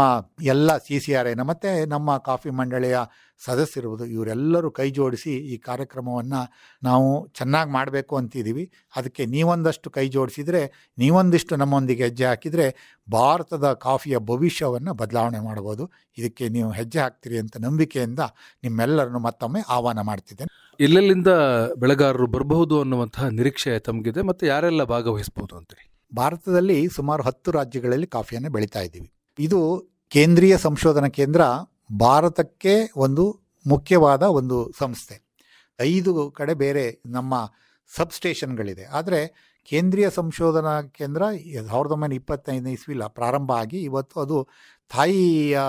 ಎಲ್ಲ CCRI ಮತ್ತು ನಮ್ಮ ಕಾಫಿ ಮಂಡಳಿಯ ಸದಸ್ಯರಿರ್ಬೋದು, ಇವರೆಲ್ಲರೂ ಕೈ ಜೋಡಿಸಿ ಈ ಕಾರ್ಯಕ್ರಮವನ್ನು ನಾವು ಚೆನ್ನಾಗಿ ಮಾಡಬೇಕು ಅಂತಿದ್ದೀವಿ. ಅದಕ್ಕೆ ನೀವೊಂದಷ್ಟು ಕೈ ಜೋಡಿಸಿದರೆ, ನೀವೊಂದಿಷ್ಟು ನಮ್ಮೊಂದಿಗೆ ಹೆಜ್ಜೆ ಹಾಕಿದರೆ ಭಾರತದ ಕಾಫಿಯ ಭವಿಷ್ಯವನ್ನು ಬದಲಾವಣೆ ಮಾಡ್ಬೋದು. ಇದಕ್ಕೆ ನೀವು ಹೆಜ್ಜೆ ಹಾಕ್ತೀರಿ ಅಂತ ನಂಬಿಕೆಯಿಂದ ನಿಮ್ಮೆಲ್ಲರನ್ನು ಮತ್ತೊಮ್ಮೆ ಆಹ್ವಾನ ಮಾಡ್ತಿದ್ದೇನೆ. ಎಲ್ಲೆಲ್ಲಿಂದ ಬೆಳೆಗಾರರು ಬರಬಹುದು ಅನ್ನುವಂತಹ ನಿರೀಕ್ಷೆ ತಮಗಿದೆ ಮತ್ತು ಯಾರೆಲ್ಲ ಭಾಗವಹಿಸಬಹುದು ಅಂತೀರಿ? ಭಾರತದಲ್ಲಿ ಸುಮಾರು 10 ರಾಜ್ಯಗಳಲ್ಲಿ ಕಾಫಿಯನ್ನು ಬೆಳೀತಾ ಇದ್ದೀವಿ. ಇದು ಕೇಂದ್ರೀಯ ಸಂಶೋಧನಾ ಕೇಂದ್ರ ಭಾರತಕ್ಕೆ ಒಂದು ಮುಖ್ಯವಾದ ಒಂದು ಸಂಸ್ಥೆ. 5 ಕಡೆ ಬೇರೆ ನಮ್ಮ ಸಬ್ಸ್ಟೇಷನ್ಗಳಿದೆ. ಆದರೆ ಕೇಂದ್ರೀಯ ಸಂಶೋಧನಾ ಕೇಂದ್ರ 1925 ಇಸ್ವಿಲ ಪ್ರಾರಂಭ ಆಗಿ ಇವತ್ತು ಅದು ತಾಯಿಯ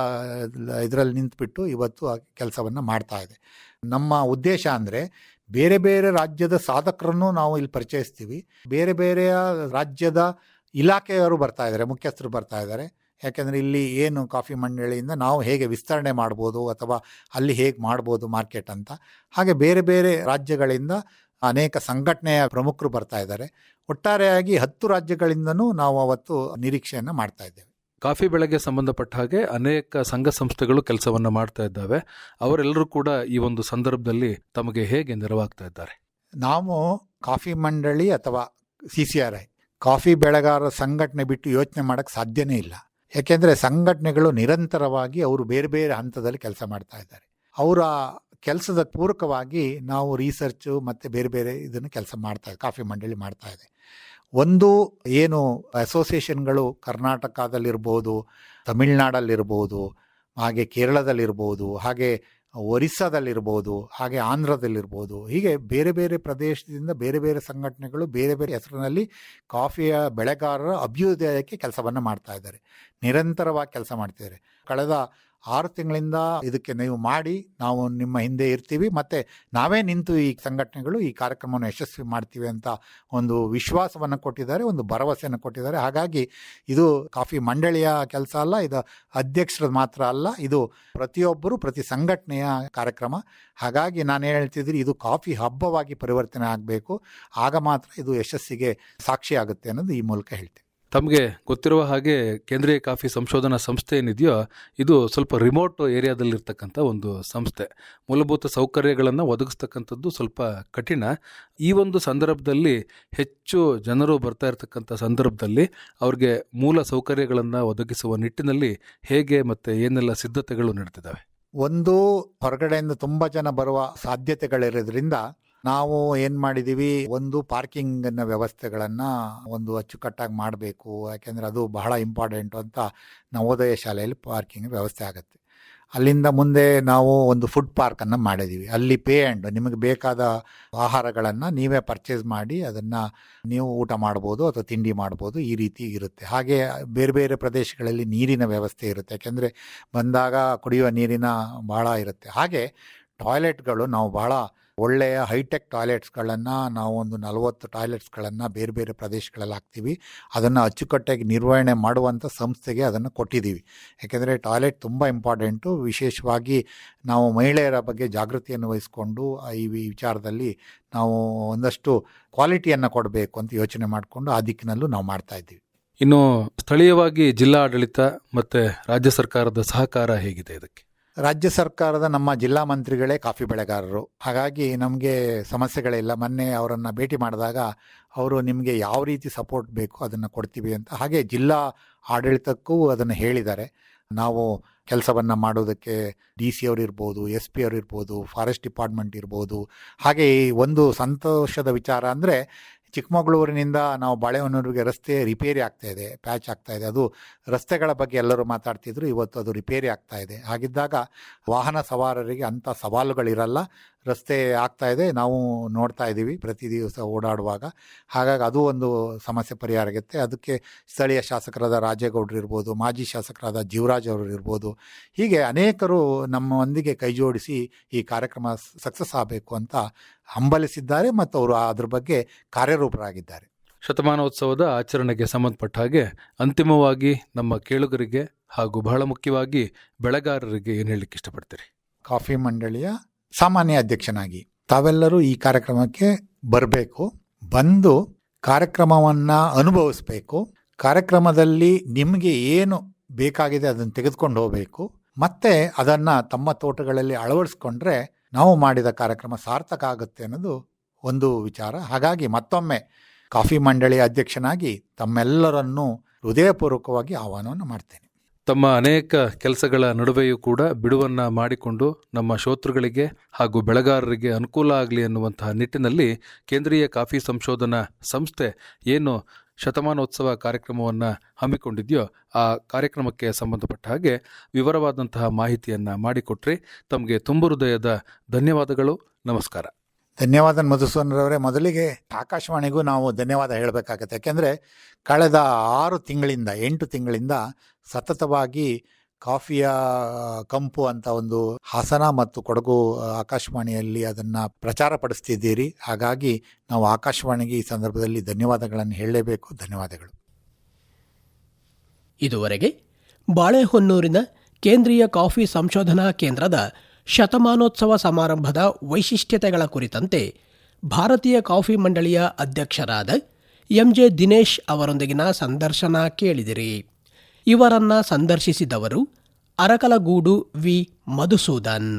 ಇದರಲ್ಲಿ ನಿಂತುಬಿಟ್ಟು ಇವತ್ತು ಆ ಕೆಲಸವನ್ನು ಮಾಡ್ತಾ ಇದೆ. ನಮ್ಮ ಉದ್ದೇಶ ಅಂದರೆ ಬೇರೆ ಬೇರೆ ರಾಜ್ಯದ ಸಾಧಕರನ್ನು ನಾವು ಇಲ್ಲಿ ಪರಿಚಯಿಸ್ತೀವಿ. ಬೇರೆ ಬೇರೆ ರಾಜ್ಯದ ಇಲಾಖೆಯವರು ಬರ್ತಾ ಇದ್ದಾರೆ, ಮುಖ್ಯಸ್ಥರು ಬರ್ತಾ ಇದ್ದಾರೆ. ಯಾಕೆಂದರೆ ಇಲ್ಲಿ ಏನು ಕಾಫಿ ಮಂಡಳಿಯಿಂದ ನಾವು ಹೇಗೆ ವಿಸ್ತರಣೆ ಮಾಡ್ಬೋದು ಅಥವಾ ಅಲ್ಲಿ ಹೇಗೆ ಮಾಡ್ಬೋದು ಮಾರ್ಕೆಟ್ ಅಂತ. ಹಾಗೆ ಬೇರೆ ಬೇರೆ ರಾಜ್ಯಗಳಿಂದ ಅನೇಕ ಸಂಘಟನೆಯ ಪ್ರಮುಖರು ಬರ್ತಾ ಇದ್ದಾರೆ. ಒಟ್ಟಾರೆಯಾಗಿ 10 ರಾಜ್ಯಗಳಿಂದನೂ ನಾವು ಅವತ್ತು ನಿರೀಕ್ಷೆಯನ್ನು ಮಾಡ್ತಾ ಇದ್ದೇವೆ. ಕಾಫಿ ಬೆಳೆಗೆ ಸಂಬಂಧಪಟ್ಟ ಹಾಗೆ ಅನೇಕ ಸಂಘ ಸಂಸ್ಥೆಗಳು ಕೆಲಸವನ್ನು ಮಾಡ್ತಾ ಇದ್ದಾವೆ. ಅವರೆಲ್ಲರೂ ಕೂಡ ಈ ಒಂದು ಸಂದರ್ಭದಲ್ಲಿ ತಮಗೆ ಹೇಗೆ ನೆರವಾಗ್ತಾ ಇದ್ದಾರೆ? ನಾವು ಕಾಫಿ ಮಂಡಳಿ ಅಥವಾ CCRI ಕಾಫಿ ಬೆಳೆಗಾರರ ಸಂಘಟನೆ ಬಿಟ್ಟು ಯೋಚನೆ ಮಾಡೋಕ್ಕೆ ಸಾಧ್ಯನೇ ಇಲ್ಲ. ಯಾಕೆಂದರೆ ಸಂಘಟನೆಗಳು ನಿರಂತರವಾಗಿ ಅವರು ಬೇರೆ ಬೇರೆ ಹಂತದಲ್ಲಿ ಕೆಲಸ ಮಾಡ್ತಾ ಇದ್ದಾರೆ. ಅವರ ಕೆಲಸದ ಪೂರಕವಾಗಿ ನಾವು ರಿಸರ್ಚು ಮತ್ತು ಬೇರೆ ಬೇರೆ ಇದನ್ನು ಕೆಲಸ ಕಾಫಿ ಮಂಡಳಿ ಮಾಡ್ತಾ ಇದೆ. ಒಂದು ಏನು ಅಸೋಸಿಯೇಷನ್ಗಳು ಕರ್ನಾಟಕದಲ್ಲಿರ್ಬೋದು, ತಮಿಳ್ನಾಡಲ್ಲಿರ್ಬೋದು, ಹಾಗೆ ಕೇರಳದಲ್ಲಿರ್ಬೋದು, ಹಾಗೆ ಒರಿಸ್ಸಾದಲ್ಲಿರ್ಬೋದು, ಹಾಗೆ ಆಂಧ್ರದಲ್ಲಿರ್ಬೋದು, ಹೀಗೆ ಬೇರೆ ಬೇರೆ ಪ್ರದೇಶದಿಂದ ಬೇರೆ ಬೇರೆ ಸಂಘಟನೆಗಳು ಬೇರೆ ಬೇರೆ ಹೆಸರಿನಲ್ಲಿ ಕಾಫಿಯ ಬೆಳೆಗಾರರ ಅಭ್ಯುದಯಕ್ಕೆ ಕೆಲಸವನ್ನು ಮಾಡ್ತಾ ಇದ್ದಾರೆ. ನಿರಂತರವಾಗಿ ಕೆಲಸ ಮಾಡ್ತಿದ್ದಾರೆ. ಕಳೆದ 6 ತಿಂಗಳಿಂದ ಇದಕ್ಕೆ ನೀವು ಮಾಡಿ, ನಾವು ನಿಮ್ಮ ಹಿಂದೆ ಇರ್ತೀವಿ ಮತ್ತು ನಾವೇ ನಿಂತು ಈ ಸಂಘಟನೆಗಳು ಈ ಕಾರ್ಯಕ್ರಮವನ್ನು ಯಶಸ್ವಿ ಮಾಡ್ತೀವಿ ಅಂತ ಒಂದು ವಿಶ್ವಾಸವನ್ನು ಕೊಟ್ಟಿದ್ದಾರೆ, ಒಂದು ಭರವಸೆಯನ್ನು ಕೊಟ್ಟಿದ್ದಾರೆ. ಹಾಗಾಗಿ ಇದು ಕಾಫಿ ಮಂಡಳಿಯ ಕೆಲಸ ಅಲ್ಲ, ಇದು ಅಧ್ಯಕ್ಷರ ಮಾತ್ರ ಅಲ್ಲ, ಇದು ಪ್ರತಿಯೊಬ್ಬರು ಪ್ರತಿ ಸಂಘಟನೆಯ ಕಾರ್ಯಕ್ರಮ. ಹಾಗಾಗಿ ನಾನು ಹೇಳ್ತಿದ್ದೀನಿ, ಇದು ಕಾಫಿ ಹಬ್ಬವಾಗಿ ಪರಿವರ್ತನೆ ಆಗಬೇಕು. ಆಗ ಮಾತ್ರ ಇದು ಯಶಸ್ಸಿಗೆ ಸಾಕ್ಷಿಯಾಗುತ್ತೆ ಅನ್ನೋದು ಈ ಮೂಲಕ ಹೇಳ್ತೀನಿ. ತಮಗೆ ಗೊತ್ತಿರುವ ಹಾಗೆ ಕೇಂದ್ರೀಯ ಕಾಫಿ ಸಂಶೋಧನಾ ಸಂಸ್ಥೆ ಏನಿದೆಯೋ ಇದು ಸ್ವಲ್ಪ ರಿಮೋಟ್ ಏರಿಯಾದಲ್ಲಿರ್ತಕ್ಕಂಥ ಒಂದು ಸಂಸ್ಥೆ. ಮೂಲಭೂತ ಸೌಕರ್ಯಗಳನ್ನು ಒದಗಿಸ್ತಕ್ಕಂಥದ್ದು ಸ್ವಲ್ಪ ಕಠಿಣ. ಈ ಒಂದು ಸಂದರ್ಭದಲ್ಲಿ ಹೆಚ್ಚು ಜನರು ಬರ್ತಾ ಇರತಕ್ಕಂಥ ಸಂದರ್ಭದಲ್ಲಿ ಅವ್ರಿಗೆ ಮೂಲ ಸೌಕರ್ಯಗಳನ್ನು ಒದಗಿಸುವ ನಿಟ್ಟಿನಲ್ಲಿ ಹೇಗೆ ಮತ್ತು ಏನೆಲ್ಲ ಸಿದ್ಧತೆಗಳು ನಡೆದಿದ್ದಾವೆ? ಒಂದು, ಹೊರಗಡೆಯಿಂದ ತುಂಬ ಜನ ಬರುವ ಸಾಧ್ಯತೆಗಳಿರೋದ್ರಿಂದ ನಾವು ಏನು ಮಾಡಿದ್ದೀವಿ, ಒಂದು ಪಾರ್ಕಿಂಗ್ನ ವ್ಯವಸ್ಥೆಗಳನ್ನು ಒಂದು ಅಚ್ಚುಕಟ್ಟಾಗಿ ಮಾಡಬೇಕು. ಯಾಕೆಂದರೆ ಅದು ಬಹಳ ಇಂಪಾರ್ಟೆಂಟು ಅಂತ ನವೋದಯ ಶಾಲೆಯಲ್ಲಿ ಪಾರ್ಕಿಂಗ್ ವ್ಯವಸ್ಥೆ ಆಗುತ್ತೆ. ಅಲ್ಲಿಂದ ಮುಂದೆ ನಾವು ಒಂದು ಫುಡ್ ಪಾರ್ಕನ್ನು ಮಾಡಿದ್ದೀವಿ. ಅಲ್ಲಿ ಪೇ ಆ್ಯಂಡ್ ನಿಮಗೆ ಬೇಕಾದ ಆಹಾರಗಳನ್ನು ನೀವೇ ಪರ್ಚೇಸ್ ಮಾಡಿ ಅದನ್ನು ನೀವು ಊಟ ಮಾಡ್ಬೋದು ಅಥವಾ ತಿಂಡಿ ಮಾಡ್ಬೋದು, ಈ ರೀತಿ ಇರುತ್ತೆ. ಹಾಗೆ ಬೇರೆ ಬೇರೆ ಪ್ರದೇಶಗಳಲ್ಲಿ ನೀರಿನ ವ್ಯವಸ್ಥೆ ಇರುತ್ತೆ. ಯಾಕೆಂದರೆ ಬಂದಾಗ ಕುಡಿಯುವ ನೀರಿನ ಭಾಳ ಇರುತ್ತೆ. ಹಾಗೆ ಟಾಯ್ಲೆಟ್ಗಳು ನಾವು ಭಾಳ ಒಳ್ಳೆಯ ಹೈಟೆಕ್ ಟಾಯ್ಲೆಟ್ಸ್ಗಳನ್ನು ನಾವು ಒಂದು 40 ಟಾಯ್ಲೆಟ್ಸ್ಗಳನ್ನು ಬೇರೆ ಬೇರೆ ಪ್ರದೇಶಗಳಲ್ಲಿ ಹಾಕ್ತೀವಿ. ಅದನ್ನು ಅಚ್ಚುಕಟ್ಟಾಗಿ ನಿರ್ವಹಣೆ ಮಾಡುವಂಥ ಸಂಸ್ಥೆಗೆ ಅದನ್ನು ಕೊಟ್ಟಿದ್ದೀವಿ. ಯಾಕೆಂದರೆ ಟಾಯ್ಲೆಟ್ ತುಂಬ ಇಂಪಾರ್ಟೆಂಟು. ವಿಶೇಷವಾಗಿ ನಾವು ಮಹಿಳೆಯರ ಬಗ್ಗೆ ಜಾಗೃತಿಯನ್ನು ವಹಿಸ್ಕೊಂಡು ಈ ವಿಚಾರದಲ್ಲಿ ನಾವು ಒಂದಷ್ಟು ಕ್ವಾಲಿಟಿಯನ್ನು ಕೊಡಬೇಕು ಅಂತ ಯೋಚನೆ ಮಾಡಿಕೊಂಡು ಆ ದಿಕ್ಕಿನಲ್ಲೂ ನಾವು ಮಾಡ್ತಾಯಿದ್ದೀವಿ. ಇನ್ನು ಸ್ಥಳೀಯವಾಗಿ ಜಿಲ್ಲಾ ಆಡಳಿತ ಮತ್ತು ರಾಜ್ಯ ಸರ್ಕಾರದ ಸಹಕಾರ ಹೇಗಿದೆ ಇದಕ್ಕೆ? ರಾಜ್ಯ ಸರ್ಕಾರದ ನಮ್ಮ ಜಿಲ್ಲಾ ಮಂತ್ರಿಗಳೇ ಕಾಫಿ ಬೆಳೆಗಾರರು. ಹಾಗಾಗಿ ನಮಗೆ ಸಮಸ್ಯೆಗಳಿಲ್ಲ. ಮೊನ್ನೆ ಅವರನ್ನು ಭೇಟಿ ಮಾಡಿದಾಗ ಅವರು ನಿಮಗೆ ಯಾವ ರೀತಿ ಸಪೋರ್ಟ್ ಬೇಕು ಅದನ್ನು ಕೊಡ್ತೀವಿ ಅಂತ. ಹಾಗೆ ಜಿಲ್ಲಾ ಆಡಳಿತಕ್ಕೂ ಅದನ್ನು ಹೇಳಿದ್ದಾರೆ. ನಾವು ಕೆಲಸವನ್ನು ಮಾಡೋದಕ್ಕೆ DC ಅವರು ಇರ್ಬೋದು, SP ಅವರು ಇರ್ಬೋದು, ಫಾರೆಸ್ಟ್ ಡಿಪಾರ್ಟ್ಮೆಂಟ್ ಇರ್ಬೋದು. ಹಾಗೆ ಒಂದು ಸಂತೋಷದ ವಿಚಾರ ಅಂದರೆ ಚಿಕ್ಕಮಗಳೂರಿನಿಂದ ನಾವು ಬಾಳೆಹೊನ್ನೂರಿಗೆ ರಸ್ತೆ ರಿಪೇರಿ ಆಗ್ತಾಯಿದೆ, ಪ್ಯಾಚ್ ಆಗ್ತಾಯಿದೆ. ಅದು ರಸ್ತೆಗಳ ಬಗ್ಗೆ ಎಲ್ಲರೂ ಮಾತಾಡ್ತಿದ್ರು, ಇವತ್ತು ಅದು ರಿಪೇರಿ ಆಗ್ತಾಯಿದೆ. ಹಾಗಿದ್ದಾಗ ವಾಹನ ಸವಾರರಿಗೆ ಅಂಥ ಸವಾಲುಗಳಿರಲ್ಲ. ರಸ್ತೆ ಆಗ್ತಾಯಿದೆ, ನಾವು ನೋಡ್ತಾ ಇದ್ದೀವಿ ಪ್ರತಿ ದಿವಸ ಓಡಾಡುವಾಗ. ಹಾಗಾಗಿ ಅದು ಒಂದು ಸಮಸ್ಯೆ ಪರಿಹಾರ ಆಗುತ್ತೆ. ಅದಕ್ಕೆ ಸ್ಥಳೀಯ ಶಾಸಕರಾದ ರಾಜೇಗೌಡರು ಇರ್ಬೋದು, ಮಾಜಿ ಶಾಸಕರಾದ ಜೀವರಾಜ್ ಅವರು ಇರ್ಬೋದು, ಹೀಗೆ ಅನೇಕರು ನಮ್ಮೊಂದಿಗೆ ಕೈ ಜೋಡಿಸಿ ಈ ಕಾರ್ಯಕ್ರಮ ಸಕ್ಸಸ್ ಆಗಬೇಕು ಅಂತ ಹಂಬಲಿಸಿದ್ದಾರೆ ಮತ್ತು ಅವರು ಅದ್ರ ಬಗ್ಗೆ ಕಾರ್ಯರೂಪರಾಗಿದ್ದಾರೆ. ಶತಮಾನೋತ್ಸವದ ಆಚರಣೆಗೆ ಸಂಬಂಧಪಟ್ಟ ಹಾಗೆ ಅಂತಿಮವಾಗಿ ನಮ್ಮ ಕೇಳುಗರಿಗೆ ಹಾಗೂ ಬಹಳ ಮುಖ್ಯವಾಗಿ ಬೆಳೆಗಾರರಿಗೆ ಏನು ಹೇಳಲಿಕ್ಕೆ ಇಷ್ಟಪಡ್ತೀರಿ? ಕಾಫಿ ಮಂಡಳಿಯ ಸಾಮಾನ್ಯ ಅಧ್ಯಕ್ಷನಾಗಿ ತಾವೆಲ್ಲರೂ ಈ ಕಾರ್ಯಕ್ರಮಕ್ಕೆ ಬರಬೇಕು, ಬಂದು ಕಾರ್ಯಕ್ರಮವನ್ನು ಅನುಭವಿಸಬೇಕು. ಕಾರ್ಯಕ್ರಮದಲ್ಲಿ ನಿಮಗೆ ಏನು ಬೇಕಾಗಿದೆ ಅದನ್ನು ತೆಗೆದುಕೊಂಡು ಹೋಗಬೇಕು. ಮತ್ತು ಅದನ್ನು ತಮ್ಮ ತೋಟಗಳಲ್ಲಿ ಅಳವಡಿಸ್ಕೊಂಡ್ರೆ ನಾವು ಮಾಡಿದ ಕಾರ್ಯಕ್ರಮ ಸಾರ್ಥಕ ಆಗುತ್ತೆ ಅನ್ನೋದು ಒಂದು ವಿಚಾರ. ಹಾಗಾಗಿ ಮತ್ತೊಮ್ಮೆ ಕಾಫಿ ಮಂಡಳಿಯ ಅಧ್ಯಕ್ಷನಾಗಿ ತಮ್ಮೆಲ್ಲರನ್ನೂ ಹೃದಯಪೂರ್ವಕವಾಗಿ ಆಹ್ವಾನವನ್ನು ಮಾಡ್ತೇನೆ. ತಮ್ಮ ಅನೇಕ ಕೆಲಸಗಳ ನಡುವೆಯೂ ಕೂಡ ಬಿಡುವನ್ನು ಮಾಡಿಕೊಂಡು ನಮ್ಮ ಶ್ರೋತೃಗಳಿಗೆ ಹಾಗೂ ಬೆಳೆಗಾರರಿಗೆ ಅನುಕೂಲ ಆಗಲಿ ಅನ್ನುವಂತಹ ನಿಟ್ಟಿನಲ್ಲಿ ಕೇಂದ್ರೀಯ ಕಾಫಿ ಸಂಶೋಧನಾ ಸಂಸ್ಥೆ ಏನು ಶತಮಾನೋತ್ಸವ ಕಾರ್ಯಕ್ರಮವನ್ನು ಹಮ್ಮಿಕೊಂಡಿದೆಯೋ ಆ ಕಾರ್ಯಕ್ರಮಕ್ಕೆ ಸಂಬಂಧಪಟ್ಟ ಹಾಗೆ ವಿವರವಾದಂತಹ ಮಾಹಿತಿಯನ್ನು ಮಾಡಿಕೊಟ್ರಿ. ತಮಗೆ ತುಂಬ ಹೃದಯದ ಧನ್ಯವಾದಗಳು. ನಮಸ್ಕಾರ. ಧನ್ಯವಾದ ಮಧುಸೂದನರವರೇ. ಮೊದಲಿಗೆ ಆಕಾಶವಾಣಿಗೂ ನಾವು ಧನ್ಯವಾದ ಹೇಳಬೇಕಾಗತ್ತೆ. ಯಾಕೆಂದರೆ ಕಳೆದ 8 ತಿಂಗಳಿಂದ ಸತತವಾಗಿ ಕಾಫಿಯ ಕಂಪು ಅಂತ ಒಂದು ಹಾಸನ ಮತ್ತು ಕೊಡಗು ಆಕಾಶವಾಣಿಯಲ್ಲಿ ಅದನ್ನು ಪ್ರಚಾರ ಪಡಿಸ್ತಿದ್ದೀರಿ. ಹಾಗಾಗಿ ನಾವು ಆಕಾಶವಾಣಿಗೆ ಈ ಸಂದರ್ಭದಲ್ಲಿ ಧನ್ಯವಾದಗಳನ್ನು ಹೇಳಲೇಬೇಕು. ಧನ್ಯವಾದಗಳು. ಇದುವರೆಗೆ ಬಾಳೆಹೊನ್ನೂರಿನ ಕೇಂದ್ರೀಯ ಕಾಫಿ ಸಂಶೋಧನಾ ಕೇಂದ್ರದ ಶತಮಾನೋತ್ಸವ ಸಮಾರಂಭದ ವೈಶಿಷ್ಟ್ಯತೆಗಳ ಕುರಿತಂತೆ ಭಾರತೀಯ ಕಾಫಿ ಮಂಡಳಿಯ ಅಧ್ಯಕ್ಷರಾದ MJ ದಿನೇಶ್ ಅವರೊಂದಿಗಿನ ಸಂದರ್ಶನ ಕೇಳಿದಿರಿ. ಇವರನ್ನ ಸಂದರ್ಶಿಸಿದವರು ಅರಕಲಗೂಡು ವಿ. ಮಧುಸೂದನ್.